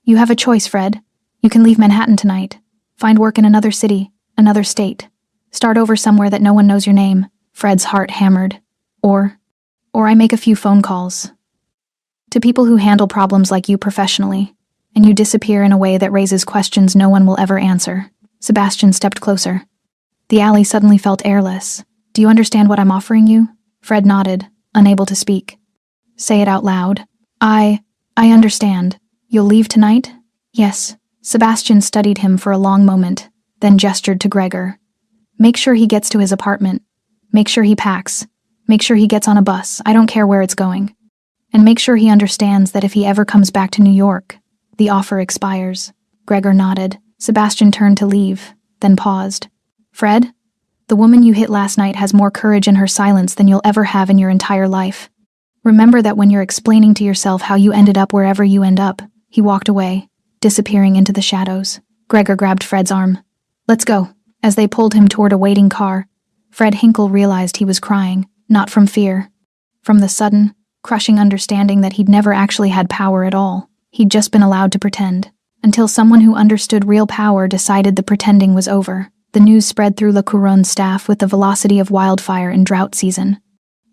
A: "You have a choice, Fred. You can leave Manhattan tonight. Find work in another city, another state. Start over somewhere that no one knows your name." Fred's heart hammered. Or I make a few phone calls to people who handle problems like you professionally, and you disappear in a way that raises questions no one will ever answer. Sebastian stepped closer. The alley suddenly felt airless. "Do you understand what I'm offering you?" Fred nodded, unable to speak. "Say it out loud." I understand. You'll leave tonight?" "Yes." Sebastian studied him for a long moment, then gestured to Gregor. "Make sure he gets to his apartment. Make sure he packs. Make sure he gets on a bus. I don't care where it's going. And make sure he understands that if he ever comes back to New York, the offer expires." Gregor nodded. Sebastian turned to leave, then paused. "Fred, the woman you hit last night has more courage in her silence than you'll ever have in your entire life. Remember that when you're explaining to yourself how you ended up wherever you end up." He walked away, disappearing into the shadows. Gregor grabbed Fred's arm. "Let's go." As they pulled him toward a waiting car, Fred Hinkle realized he was crying, not from fear. From the sudden, crushing understanding that he'd never actually had power at all. He'd just been allowed to pretend. Until someone who understood real power decided the pretending was over. The news spread through La Couronne staff with the velocity of wildfire in drought season.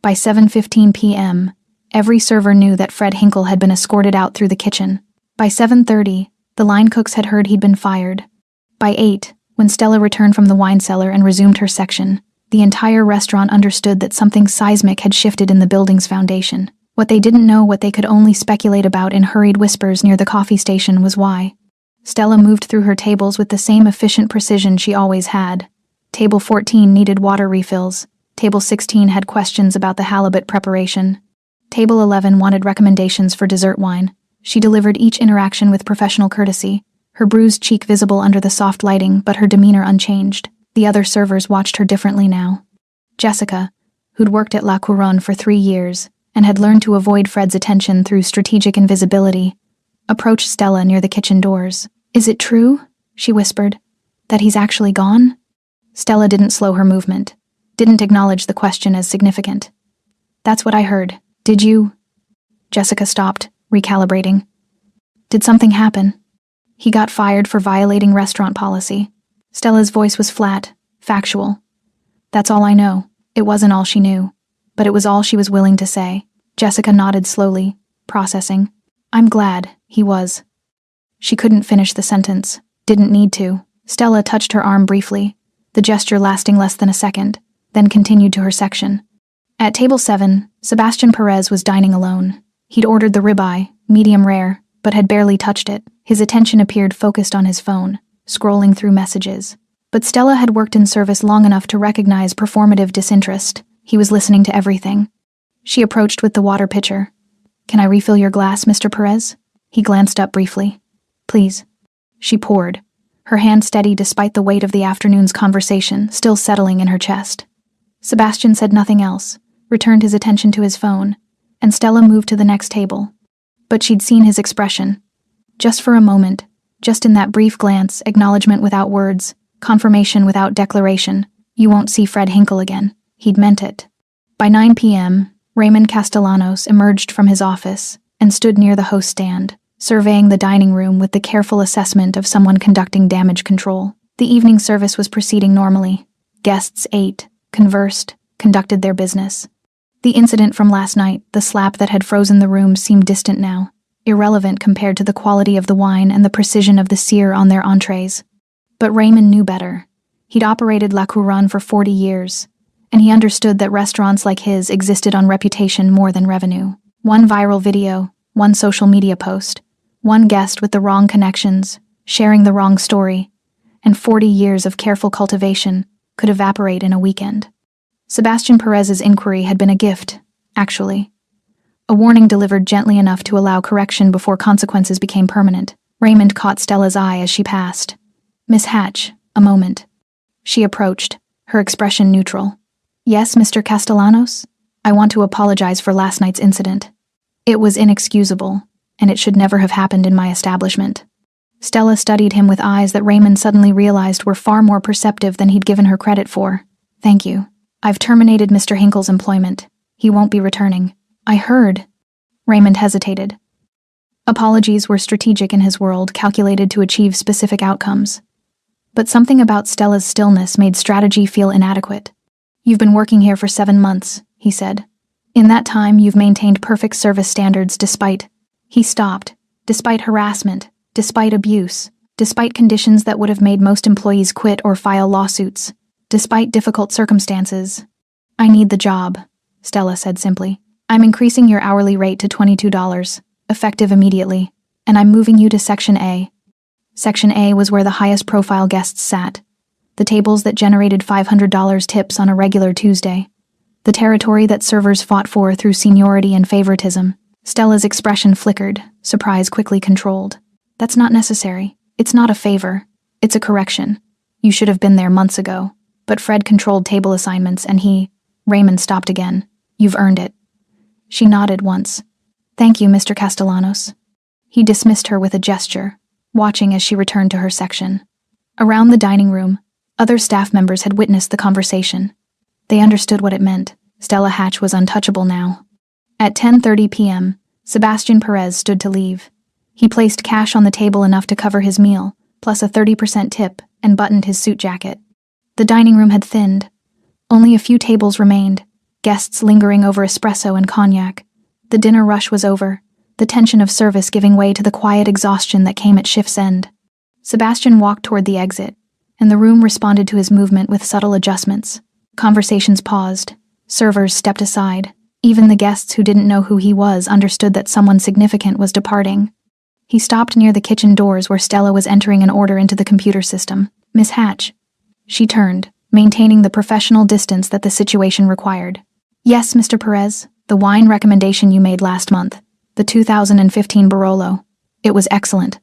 A: By 7:15 p.m., every server knew that Fred Hinkle had been escorted out through the kitchen. By 7:30, the line cooks had heard he'd been fired. By 8, when Stella returned from the wine cellar and resumed her section, the entire restaurant understood that something seismic had shifted in the building's foundation. What they didn't know, what they could only speculate about in hurried whispers near the coffee station, was why. Stella moved through her tables with the same efficient precision she always had. Table 14 needed water refills. Table 16 had questions about the halibut preparation. Table 11 wanted recommendations for dessert wine. She delivered each interaction with professional courtesy, her bruised cheek visible under the soft lighting, but her demeanor unchanged. The other servers watched her differently now. Jessica, who'd worked at La Couronne for 3 years and had learned to avoid Fred's attention through strategic invisibility, approached Stella near the kitchen doors. "Is it true?" she whispered. "That he's actually gone?" Stella didn't slow her movement, didn't acknowledge the question as significant. "That's what I heard. Did you?" Jessica stopped, recalibrating. "Did something happen?" "He got fired for violating restaurant policy." Stella's voice was flat, factual. "That's all I know." It wasn't all she knew, but it was all she was willing to say. Jessica nodded slowly, processing. "I'm glad he was." She couldn't finish the sentence, didn't need to. Stella touched her arm briefly, the gesture lasting less than a second, then continued to her section. At table 7, Sebastian Perez was dining alone. He'd ordered the ribeye, medium rare, but had barely touched it. His attention appeared focused on his phone, scrolling through messages. But Stella had worked in service long enough to recognize performative disinterest. He was listening to everything. She approached with the water pitcher. "Can I refill your glass, Mr. Perez?" He glanced up briefly. "Please." She poured, her hand steady despite the weight of the afternoon's conversation still settling in her chest. Sebastian said nothing else, returned his attention to his phone, and Stella moved to the next table. But she'd seen his expression. Just for a moment, just in that brief glance, acknowledgement without words, confirmation without declaration, "You won't see Fred Hinkle again." He'd meant it. By 9 p.m., Raymond Castellanos emerged from his office and stood near the host stand, surveying the dining room with the careful assessment of someone conducting damage control. The evening service was proceeding normally. Guests ate, conversed, conducted their business. The incident from last night, the slap that had frozen the room, seemed distant now, irrelevant compared to the quality of the wine and the precision of the sear on their entrees. But Raymond knew better. He'd operated La Couronne for 40 years, and he understood that restaurants like his existed on reputation more than revenue. One viral video, one social media post, one guest with the wrong connections, sharing the wrong story, and 40 years of careful cultivation could evaporate in a weekend. Sebastian Perez's inquiry had been a gift, actually. A warning delivered gently enough to allow correction before consequences became permanent. Raymond caught Stella's eye as she passed. "Miss Hatch, a moment." She approached, her expression neutral. "Yes, Mr. Castellanos? I want to apologize for last night's incident. It was inexcusable, and it should never have happened in my establishment." Stella studied him with eyes that Raymond suddenly realized were far more perceptive than he'd given her credit for. "Thank you. I've terminated Mr. Hinkle's employment. He won't be returning." "I heard." Raymond hesitated. Apologies were strategic in his world, calculated to achieve specific outcomes. But something about Stella's stillness made strategy feel inadequate. "You've been working here for 7 months," he said. "In that time, you've maintained perfect service standards despite—" He stopped. "Despite harassment, despite abuse, despite conditions that would have made most employees quit or file lawsuits, despite difficult circumstances." "I need the job," Stella said simply. "I'm increasing your hourly rate to $22, effective immediately, and I'm moving you to Section A." Section A was where the highest profile guests sat, the tables that generated $500 tips on a regular Tuesday, the territory that servers fought for through seniority and favoritism. Stella's expression flickered, surprise quickly controlled. "That's not necessary. It's not a favor. It's a correction. You should have been there months ago." But Fred controlled table assignments, and Raymond stopped again. "You've earned it." She nodded once. "Thank you, Mr. Castellanos." He dismissed her with a gesture, watching as she returned to her section. Around the dining room, other staff members had witnessed the conversation. They understood what it meant. Stella Hatch was untouchable now. At 10:30 p.m., Sebastian Perez stood to leave. He placed cash on the table enough to cover his meal, plus a 30% tip, and buttoned his suit jacket. The dining room had thinned. Only a few tables remained, guests lingering over espresso and cognac. The dinner rush was over, the tension of service giving way to the quiet exhaustion that came at shift's end. Sebastian walked toward the exit, and the room responded to his movement with subtle adjustments. Conversations paused. Servers stepped aside. Even the guests who didn't know who he was understood that someone significant was departing. He stopped near the kitchen doors where Stella was entering an order into the computer system. "Miss Hatch." She turned, maintaining the professional distance that the situation required. "Yes, Mr. Perez, the wine recommendation you made last month. The 2015 Barolo. It was excellent."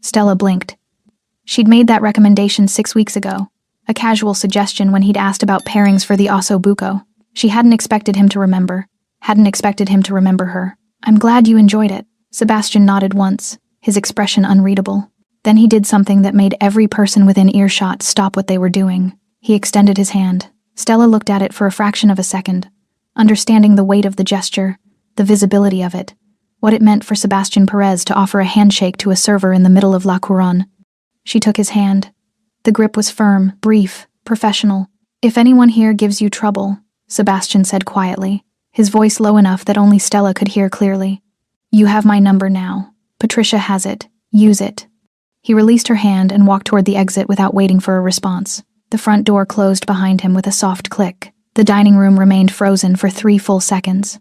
A: Stella blinked. She'd made that recommendation 6 weeks ago, a casual suggestion when he'd asked about pairings for the Osso Buco. She hadn't expected him to remember her. "I'm glad you enjoyed it." Sebastian nodded once, his expression unreadable. Then he did something that made every person within earshot stop what they were doing. He extended his hand. Stella looked at it for a fraction of a second, understanding the weight of the gesture, the visibility of it, what it meant for Sebastian Perez to offer a handshake to a server in the middle of La Couronne. She took his hand. The grip was firm, brief, professional. "If anyone here gives you trouble," Sebastian said quietly, his voice low enough that only Stella could hear clearly, "you have my number now. Patricia has it. Use it." He released her hand and walked toward the exit without waiting for a response. The front door closed behind him with a soft click. The dining room remained frozen for 3 full seconds.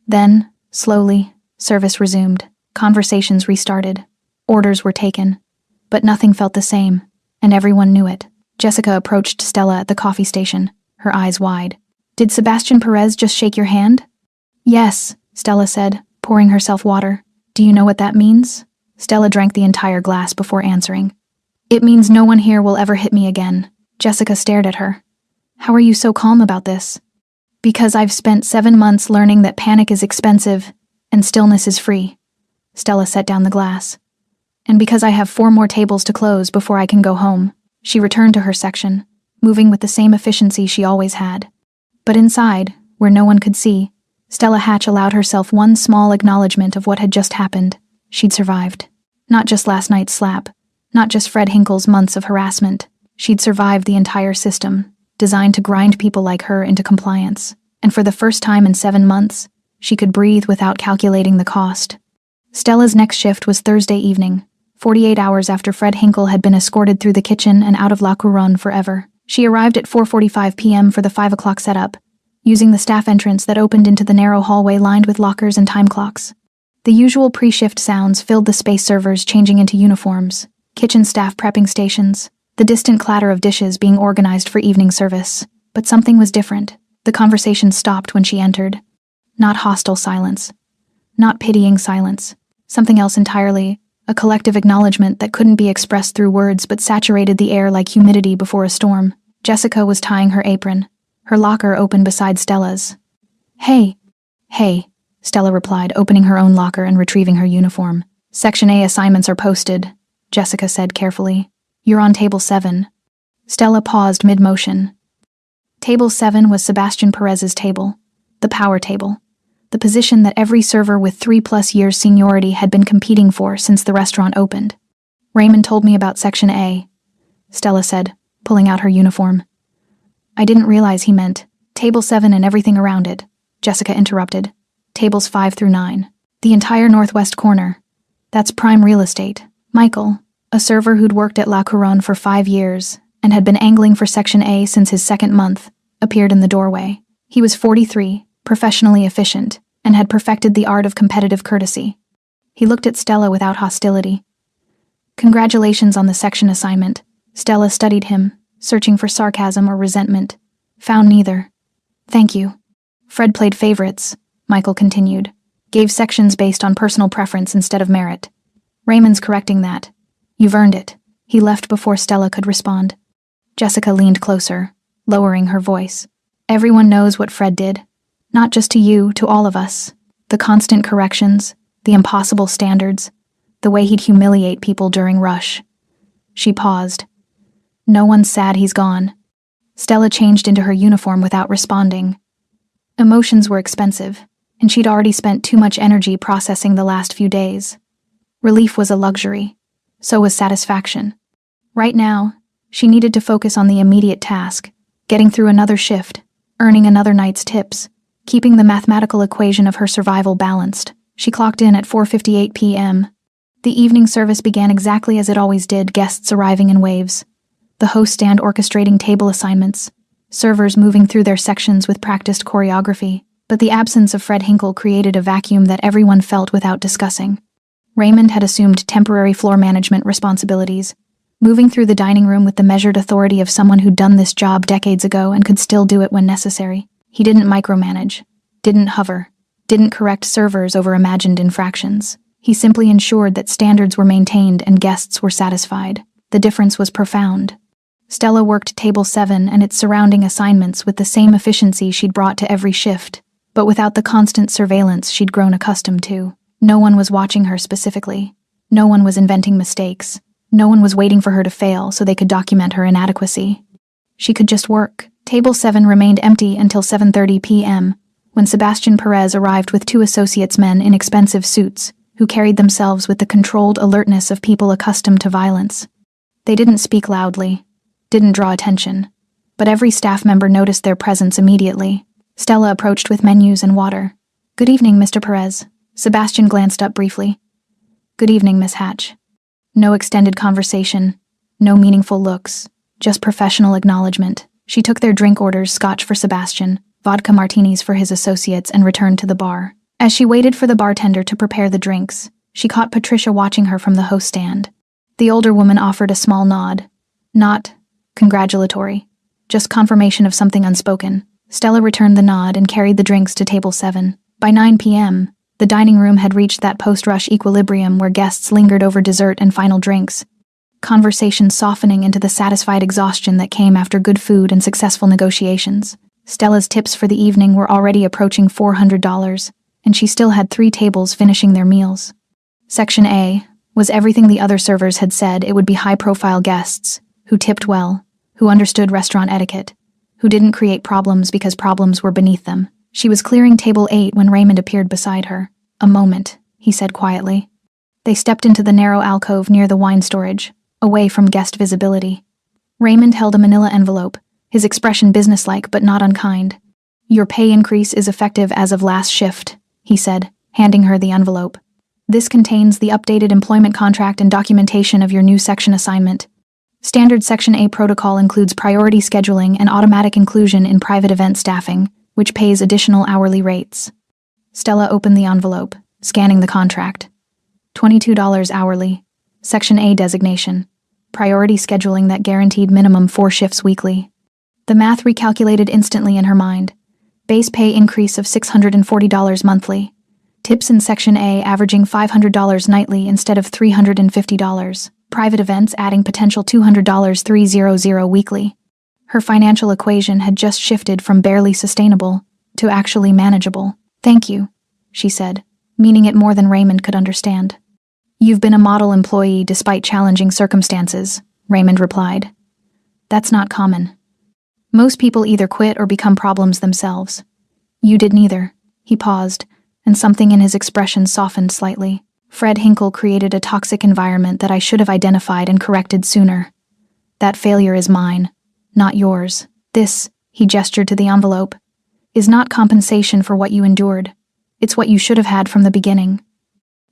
A: Then, slowly, service resumed. Conversations restarted. Orders were taken. But nothing felt the same, and everyone knew it. Jessica approached Stella at the coffee station, her eyes wide. "Did Sebastian Perez just shake your hand?" "Yes," Stella said, pouring herself water. "Do you know what that means?" Stella drank the entire glass before answering. "It means no one here will ever hit me again." Jessica stared at her. "How are you so calm about this?" "Because I've spent 7 months learning that panic is expensive and stillness is free." Stella set down the glass. "And because I have 4 more tables to close before I can go home." She returned to her section, moving with the same efficiency she always had. But inside, where no one could see, Stella Hatch allowed herself one small acknowledgement of what had just happened. She'd survived. Not just last night's slap, not just Fred Hinkle's months of harassment. She'd survived the entire system, designed to grind people like her into compliance. and for the first time in 7 months, she could breathe without calculating the cost. Stella's next shift was Thursday evening, 48 hours after Fred Hinkle had been escorted through the kitchen and out of La Couronne forever. She arrived at 4:45 p.m. for the 5 o'clock setup, using the staff entrance that opened into the narrow hallway lined with lockers and time clocks. The usual pre-shift sounds filled the space, servers changing into uniforms, kitchen staff prepping stations, the distant clatter of dishes being organized for evening service. But something was different. The conversation stopped when she entered. Not hostile silence. Not pitying silence. Something else entirely. A collective acknowledgement that couldn't be expressed through words but saturated the air like humidity before a storm. Jessica was tying her apron. Her locker open beside Stella's. Hey, Stella replied, opening her own locker and retrieving her uniform. Section A assignments are posted, Jessica said carefully. You're on table 7. Stella paused mid-motion. Table 7 was Sebastian Perez's table, the power table, the position that every server with 3+ years seniority had been competing for since the restaurant opened. Raymond told me about Section A, Stella said, pulling out her uniform. I didn't realize he meant table 7 and everything around it, Jessica interrupted. Tables 5 through 9. The entire northwest corner. That's prime real estate. Michael, a server who'd worked at La Couronne for 5 years and had been angling for Section A since his 2nd month, appeared in the doorway. He was 43, professionally efficient, and had perfected the art of competitive courtesy. He looked at Stella without hostility. Congratulations on the section assignment. Stella studied him, searching for sarcasm or resentment. Found neither. Thank you. Fred played favorites, Michael continued. Gave sections based on personal preference instead of merit. Raymond's correcting that. You've earned it. He left before Stella could respond. Jessica leaned closer, lowering her voice. Everyone knows what Fred did. Not just to you, to all of us. The constant corrections, the impossible standards, the way he'd humiliate people during rush. She paused. No one's sad he's gone. Stella changed into her uniform without responding. Emotions were expensive, and she'd already spent too much energy processing the last few days. Relief was a luxury. So was satisfaction. Right now, she needed to focus on the immediate task, getting through another shift, earning another night's tips, keeping the mathematical equation of her survival balanced. She clocked in at 4:58 p.m. The evening service began exactly as it always did, guests arriving in waves. The host stand orchestrating table assignments, servers moving through their sections with practiced choreography, but the absence of Fred Hinkle created a vacuum that everyone felt without discussing. Raymond had assumed temporary floor management responsibilities, moving through the dining room with the measured authority of someone who'd done this job decades ago and could still do it when necessary. He didn't micromanage, didn't hover, didn't correct servers over imagined infractions. He simply ensured that standards were maintained and guests were satisfied. The difference was profound. Stella worked table 7 and its surrounding assignments with the same efficiency she'd brought to every shift, but without the constant surveillance she'd grown accustomed to. No one was watching her specifically. No one was inventing mistakes. No one was waiting for her to fail so they could document her inadequacy. She could just work. Table 7 remained empty until 7:30 p.m., when Sebastian Perez arrived with 2 associates men in expensive suits, who carried themselves with the controlled alertness of people accustomed to violence. They didn't speak loudly, didn't draw attention, but every staff member noticed their presence immediately. Stella approached with menus and water. Good evening, Mr. Perez. Sebastian glanced up briefly. Good evening, Miss Hatch. No extended conversation, no meaningful looks, just professional acknowledgement. She took their drink orders, scotch for Sebastian, vodka martinis for his associates, and returned to the bar. As she waited for the bartender to prepare the drinks, she caught Patricia watching her from the host stand. The older woman offered a small nod. Not congratulatory, just confirmation of something unspoken. Stella returned the nod and carried the drinks to table 7. By 9 p.m., the dining room had reached that post-rush equilibrium where guests lingered over dessert and final drinks, conversation softening into the satisfied exhaustion that came after good food and successful negotiations. Stella's tips for the evening were already approaching $400, and she still had 3 tables finishing their meals. Section A was everything the other servers had said. It would be high-profile guests, who tipped well, who understood restaurant etiquette, who didn't create problems because problems were beneath them. She was clearing table 8 when Raymond appeared beside her. A moment, he said quietly. They stepped into the narrow alcove near the wine storage, away from guest visibility. Raymond held a manila envelope, his expression businesslike but not unkind. Your pay increase is effective as of last shift, he said, handing her the envelope. This contains the updated employment contract and documentation of your new section assignment. Standard Section A protocol includes priority scheduling and automatic inclusion in private event staffing, which pays additional hourly rates. Stella opened the envelope, scanning the contract. $22 hourly. Section A designation. Priority scheduling that guaranteed minimum 4 shifts weekly. The math recalculated instantly in her mind. Base pay increase of $640 monthly. Tips in Section A averaging $500 nightly instead of $350. Private events adding potential $200 $300 weekly. Her financial equation had just shifted from barely sustainable to actually manageable. Thank you, she said, meaning it more than Raymond could understand. You've been a model employee despite challenging circumstances, Raymond replied. That's not common. Most people either quit or become problems themselves. You did neither. He paused, and something in his expression softened slightly. Fred Hinkle created a toxic environment that I should have identified and corrected sooner. That failure is mine, not yours. This, he gestured to the envelope, is not compensation for what you endured. It's what you should have had from the beginning.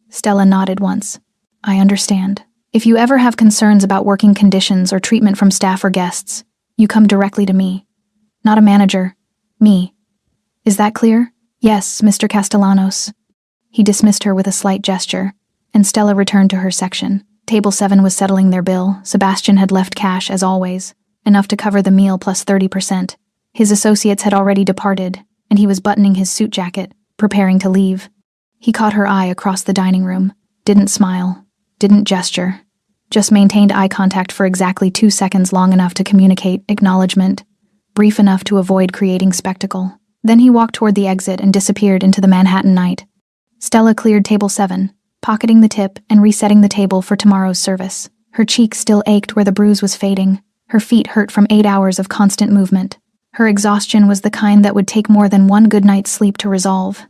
A: Stella nodded once. I understand. If you ever have concerns about working conditions or treatment from staff or guests, you come directly to me. Not a manager. Me. Is that clear? Yes, Mr. Castellanos. He dismissed her with a slight gesture, and Stella returned to her section. Table 7 was settling their bill. Sebastian had left cash, as always, enough to cover the meal plus 30%. His associates had already departed, and he was buttoning his suit jacket, preparing to leave. He caught her eye across the dining room, didn't smile, didn't gesture, just maintained eye contact for exactly 2 seconds, long enough to communicate acknowledgement, brief enough to avoid creating spectacle. Then he walked toward the exit and disappeared into the Manhattan night. Stella cleared table 7, pocketing the tip and resetting the table for tomorrow's service. Her cheek still ached where the bruise was fading. Her feet hurt from 8 hours of constant movement. Her exhaustion was the kind that would take more than one good night's sleep to resolve.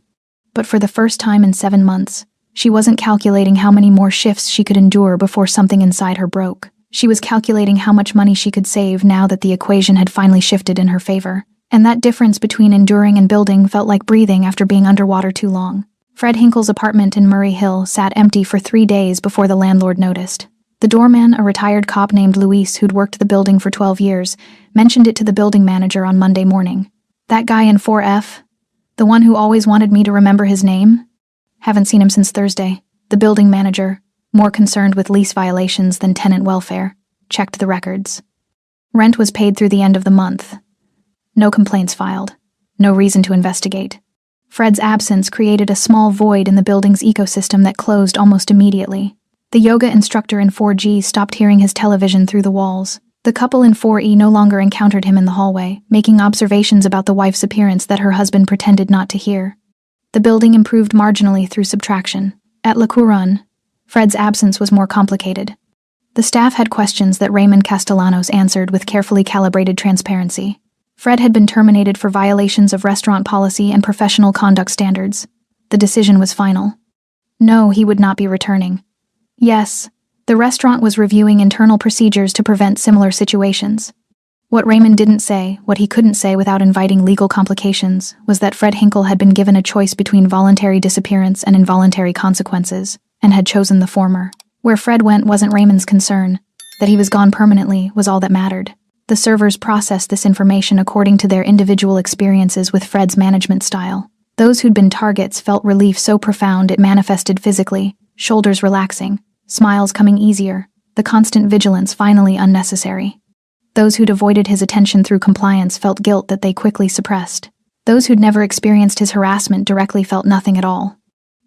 A: But for the first time in 7 months, she wasn't calculating how many more shifts she could endure before something inside her broke. She was calculating how much money she could save now that the equation had finally shifted in her favor. And that difference between enduring and building felt like breathing after being underwater too long. Fred Hinkle's apartment in Murray Hill sat empty for 3 days before the landlord noticed. The doorman, a retired cop named Luis who'd worked the building for 12 years, mentioned it to the building manager on Monday morning. That guy in 4F? The one who always wanted me to remember his name? Haven't seen him since Thursday. The building manager, more concerned with lease violations than tenant welfare, checked the records. Rent was paid through the end of the month. No complaints filed. No reason to investigate. Fred's absence created a small void in the building's ecosystem that closed almost immediately. The yoga instructor in 4G stopped hearing his television through the walls. The couple in 4E no longer encountered him in the hallway, making observations about the wife's appearance that her husband pretended not to hear. The building improved marginally through subtraction. At La Couronne, Fred's absence was more complicated. The staff had questions that Raymond Castellanos answered with carefully calibrated transparency. Fred had been terminated for violations of restaurant policy and professional conduct standards. The decision was final. No, he would not be returning. Yes, the restaurant was reviewing internal procedures to prevent similar situations. What Raymond didn't say, what he couldn't say without inviting legal complications, was that Fred Hinkle had been given a choice between voluntary disappearance and involuntary consequences, and had chosen the former. Where Fred went wasn't Raymond's concern. That he was gone permanently was all that mattered. The servers processed this information according to their individual experiences with Fred's management style. Those who'd been targets felt relief so profound it manifested physically, shoulders relaxing, smiles coming easier, the constant vigilance finally unnecessary. Those who'd avoided his attention through compliance felt guilt that they quickly suppressed. Those who'd never experienced his harassment directly felt nothing at all.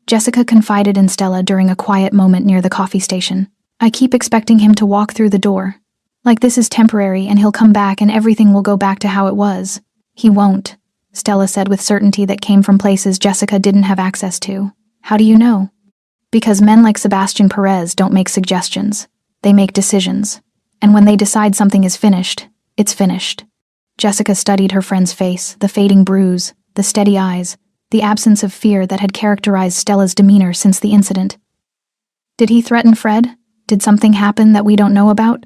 A: Jessica confided in Stella during a quiet moment near the coffee station. I keep expecting him to walk through the door. Like this is temporary and he'll come back and everything will go back to how it was. He won't, Stella said with certainty that came from places Jessica didn't have access to. How do you know? Because men like Sebastian Perez don't make suggestions. They make decisions. And when they decide something is finished, it's finished. Jessica studied her friend's face, the fading bruise, the steady eyes, the absence of fear that had characterized Stella's demeanor since the incident. Did he threaten Fred? Did something happen that we don't know about?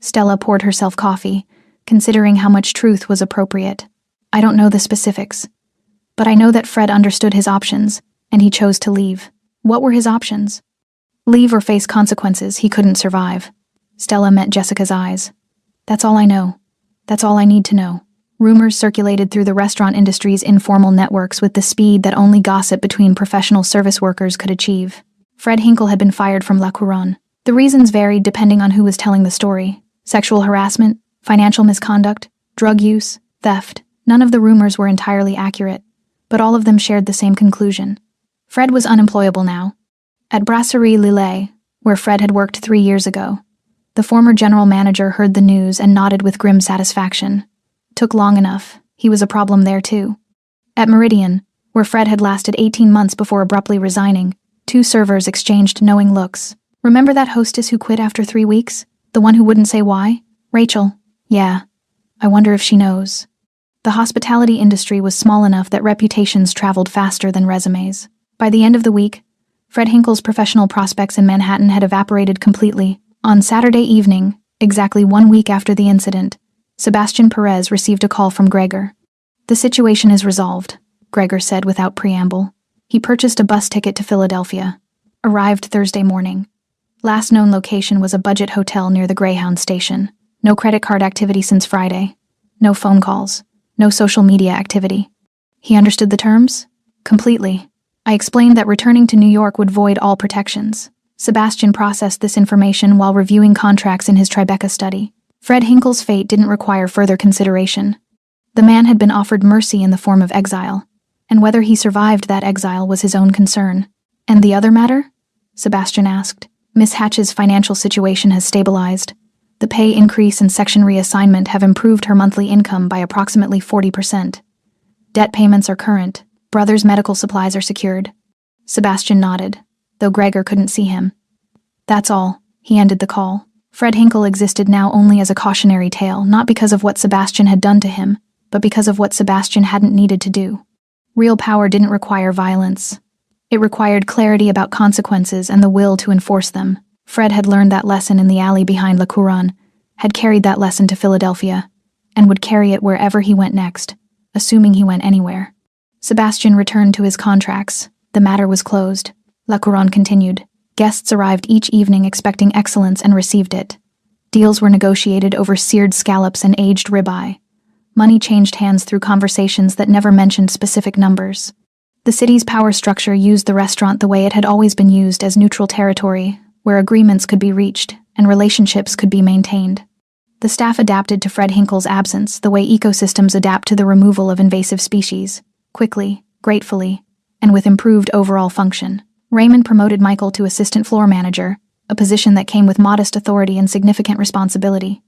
A: Stella poured herself coffee, considering how much truth was appropriate. I don't know the specifics, but I know that Fred understood his options, and he chose to leave. What were his options? Leave or face consequences he couldn't survive. Stella met Jessica's eyes. That's all I know. That's all I need to know. Rumors circulated through the restaurant industry's informal networks with the speed that only gossip between professional service workers could achieve. Fred Hinkle had been fired from La Couronne. The reasons varied depending on who was telling the story. Sexual harassment, financial misconduct, drug use, theft. None of the rumors were entirely accurate, but all of them shared the same conclusion. Fred was unemployable now. At Brasserie Lillet, where Fred had worked 3 years ago, the former general manager heard the news and nodded with grim satisfaction. Took long enough. He was a problem there too. At Meridian, where Fred had lasted 18 months before abruptly resigning, 2 servers exchanged knowing looks. Remember that hostess who quit after 3 weeks? The one who wouldn't say why? Rachel. Yeah. I wonder if she knows. The hospitality industry was small enough that reputations traveled faster than resumes. By the end of the week, Fred Hinkle's professional prospects in Manhattan had evaporated completely. On Saturday evening, exactly 1 week after the incident, Sebastian Perez received a call from Gregor. The situation is resolved, Gregor said without preamble. He purchased a bus ticket to Philadelphia. Arrived Thursday morning. Last known location was a budget hotel near the Greyhound station. No credit card activity since Friday. No phone calls. No social media activity. He understood the terms? Completely. I explained that returning to New York would void all protections. Sebastian processed this information while reviewing contracts in his Tribeca study. Fred Hinkle's fate didn't require further consideration. The man had been offered mercy in the form of exile, and whether he survived that exile was his own concern. And the other matter? Sebastian asked. Miss Hatch's financial situation has stabilized. The pay increase and section reassignment have improved her monthly income by approximately 40%. Debt payments are current. Brother's medical supplies are secured. Sebastian nodded, though Gregor couldn't see him. That's all. He ended the call. Fred Hinkle existed now only as a cautionary tale, not because of what Sebastian had done to him, but because of what Sebastian hadn't needed to do. Real power didn't require violence. It required clarity about consequences and the will to enforce them. Fred had learned that lesson in the alley behind La Couronne, had carried that lesson to Philadelphia, and would carry it wherever he went next, assuming he went anywhere. Sebastian returned to his contracts. The matter was closed. La Couronne continued. Guests arrived each evening expecting excellence and received it. Deals were negotiated over seared scallops and aged ribeye. Money changed hands through conversations that never mentioned specific numbers. The city's power structure used the restaurant the way it had always been used, as neutral territory, where agreements could be reached and relationships could be maintained. The staff adapted to Fred Hinkle's absence the way ecosystems adapt to the removal of invasive species, quickly, gratefully, and with improved overall function. Raymond promoted Michael to assistant floor manager, a position that came with modest authority and significant responsibility.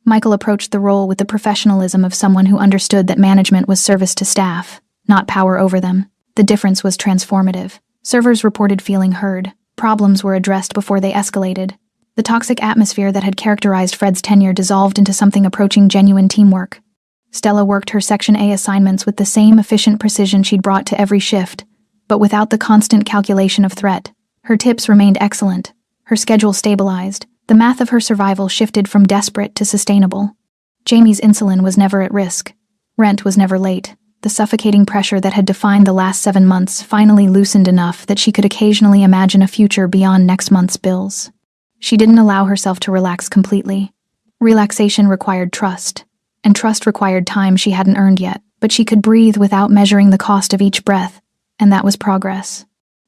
A: Michael approached the role with the professionalism of someone who understood that management was service to staff, not power over them. The difference was transformative. Servers reported feeling heard. Problems were addressed before they escalated. The toxic atmosphere that had characterized Fred's tenure dissolved into something approaching genuine teamwork. Stella worked her Section A assignments with the same efficient precision she'd brought to every shift, but without the constant calculation of threat. Her tips remained excellent. Her schedule stabilized. The math of her survival shifted from desperate to sustainable. Jamie's insulin was never at risk. Rent was never late. The suffocating pressure that had defined the last 7 months finally loosened enough that she could occasionally imagine a future beyond next month's bills. She didn't allow herself to relax completely. Relaxation required trust, and trust required time she hadn't earned yet, but she could breathe without measuring the cost of each breath, and that was progress.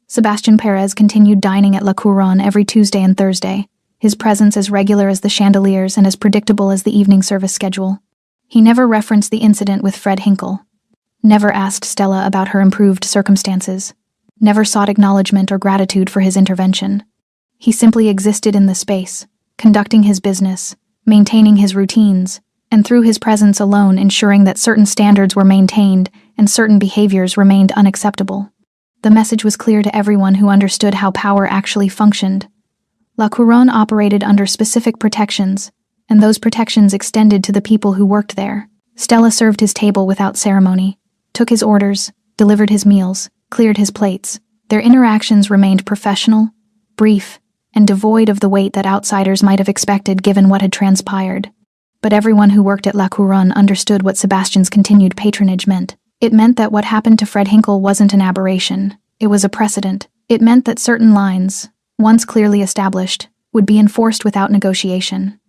A: Sebastian Perez continued dining at La Couronne every Tuesday and Thursday, his presence as regular as the chandeliers and as predictable as the evening service schedule. He never referenced the incident with Fred Hinkle, never asked Stella about her improved circumstances, never sought acknowledgement or gratitude for his intervention. He simply existed in the space, conducting his business, maintaining his routines, and through his presence alone ensuring that certain standards were maintained and certain behaviors remained unacceptable. The message was clear to everyone who understood how power actually functioned. La Couronne operated under specific protections, and those protections extended to the people who worked there. Stella served his table without ceremony, took his orders, delivered his meals, cleared his plates. Their interactions remained professional, brief, and devoid of the weight that outsiders might have expected given what had transpired. But everyone who worked at La Couronne understood what Sebastian's continued patronage meant. It meant that what happened to Fred Hinkle wasn't an aberration. It was a precedent. It meant that certain lines, once clearly established, would be enforced without negotiation.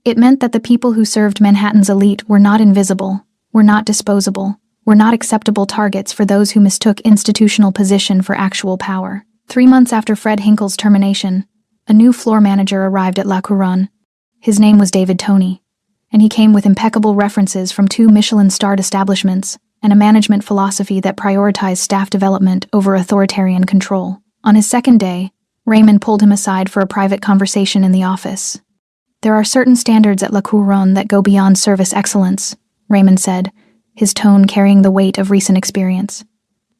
A: It meant that the people who served Manhattan's elite were not invisible, were not disposable, were not acceptable targets for those who mistook institutional position for actual power. 3 months after Fred Hinkle's termination, a new floor manager arrived at La Couronne. His name was David Toney, and he came with impeccable references from 2 Michelin-starred establishments and a management philosophy that prioritized staff development over authoritarian control. On his second day, Raymond pulled him aside for a private conversation in the office. "There are certain standards at La Couronne that go beyond service excellence," Raymond said, his tone carrying the weight of recent experience.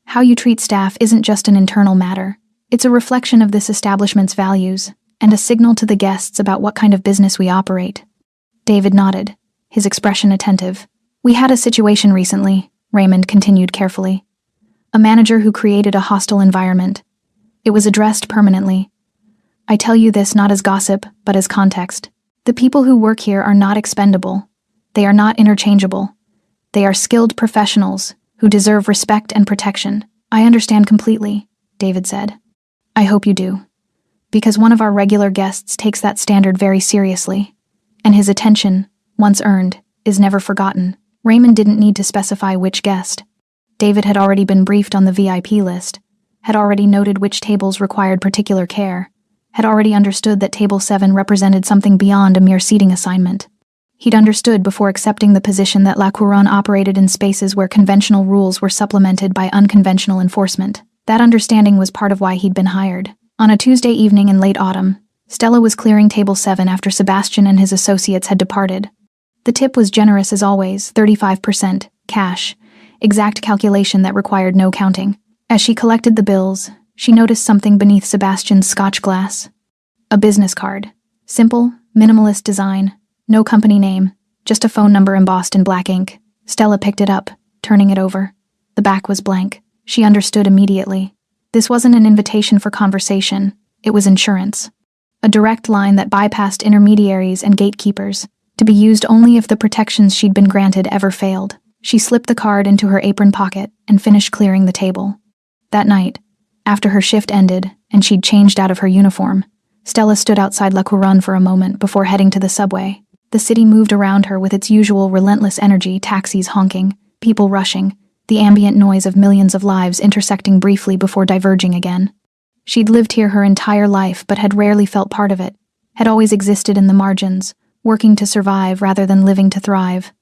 A: "How you treat staff isn't just an internal matter. It's a reflection of this establishment's values and a signal to the guests about what kind of business we operate." David nodded, his expression attentive. "We had a situation recently," Raymond continued carefully. "A manager who created a hostile environment. It was addressed permanently. I tell you this not as gossip, but as context. The people who work here are not expendable. They are not interchangeable. They are skilled professionals who deserve respect and protection." "I understand completely," David said. "I hope you do. Because one of our regular guests takes that standard very seriously, and his attention, once earned, is never forgotten." Raymond didn't need to specify which guest. David had already been briefed on the VIP list, had already noted which tables required particular care, had already understood that Table 7 represented something beyond a mere seating assignment. He'd understood before accepting the position that La Couronne operated in spaces where conventional rules were supplemented by unconventional enforcement. That understanding was part of why he'd been hired. On a Tuesday evening in late autumn, Stella was clearing Table 7 after Sebastian and his associates had departed. The tip was generous as always, 35%, cash, exact calculation that required no counting. As she collected the bills, she noticed something beneath Sebastian's Scotch glass. A business card. Simple, minimalist design, no company name, just a phone number embossed in black ink. Stella picked it up, turning it over. The back was blank. She understood immediately. This wasn't an invitation for conversation, it was insurance. A direct line that bypassed intermediaries and gatekeepers, to be used only if the protections she'd been granted ever failed. She slipped the card into her apron pocket and finished clearing the table. That night, after her shift ended and she'd changed out of her uniform, Stella stood outside La Couronne for a moment before heading to the subway. The city moved around her with its usual relentless energy, taxis honking, people rushing, the ambient noise of millions of lives intersecting briefly before diverging again. She'd lived here her entire life but had rarely felt part of it, had always existed in the margins, working to survive rather than living to thrive.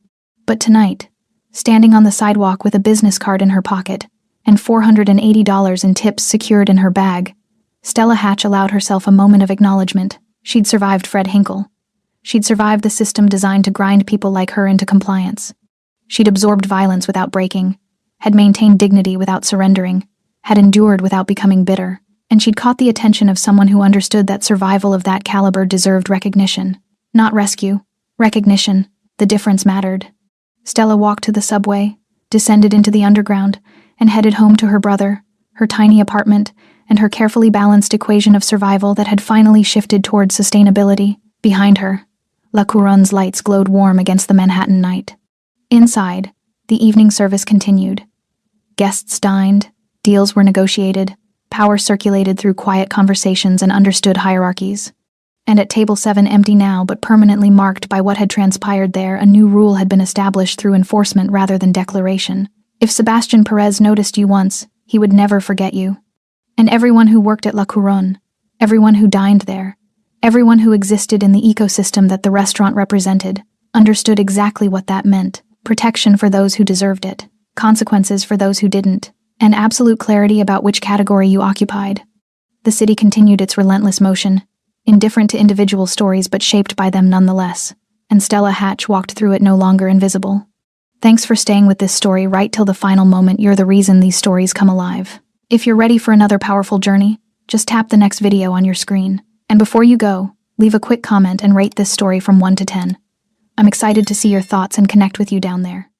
A: But tonight, standing on the sidewalk with a business card in her pocket and $480 in tips secured in her bag, Stella Hatch allowed herself a moment of acknowledgement. She'd survived Fred Hinkle. She'd survived the system designed to grind people like her into compliance. She'd absorbed violence without breaking, had maintained dignity without surrendering, had endured without becoming bitter, and she'd caught the attention of someone who understood that survival of that caliber deserved recognition. Not rescue, recognition. The difference mattered. Stella walked to the subway, descended into the underground, and headed home to her brother, her tiny apartment, and her carefully balanced equation of survival that had finally shifted toward sustainability. Behind her, La Couronne's lights glowed warm against the Manhattan night. Inside, the evening service continued. Guests dined, deals were negotiated, power circulated through quiet conversations and understood hierarchies. And at Table 7, empty now but permanently marked by what had transpired there, a new rule had been established through enforcement rather than declaration. If Sebastian Perez noticed you once, he would never forget you. And everyone who worked at La Couronne, everyone who dined there, everyone who existed in the ecosystem that the restaurant represented, understood exactly what that meant. Protection for those who deserved it, consequences for those who didn't, and absolute clarity about which category you occupied. The city continued its relentless motion, indifferent to individual stories but shaped by them nonetheless, and Stella Hatch walked through it no longer invisible. Thanks for staying with this story right till the final moment. You're the reason these stories come alive. If you're ready for another powerful journey, just tap the next video on your screen. And before you go, leave a quick comment and rate this story from 1 to 10. I'm excited to see your thoughts and connect with you down there.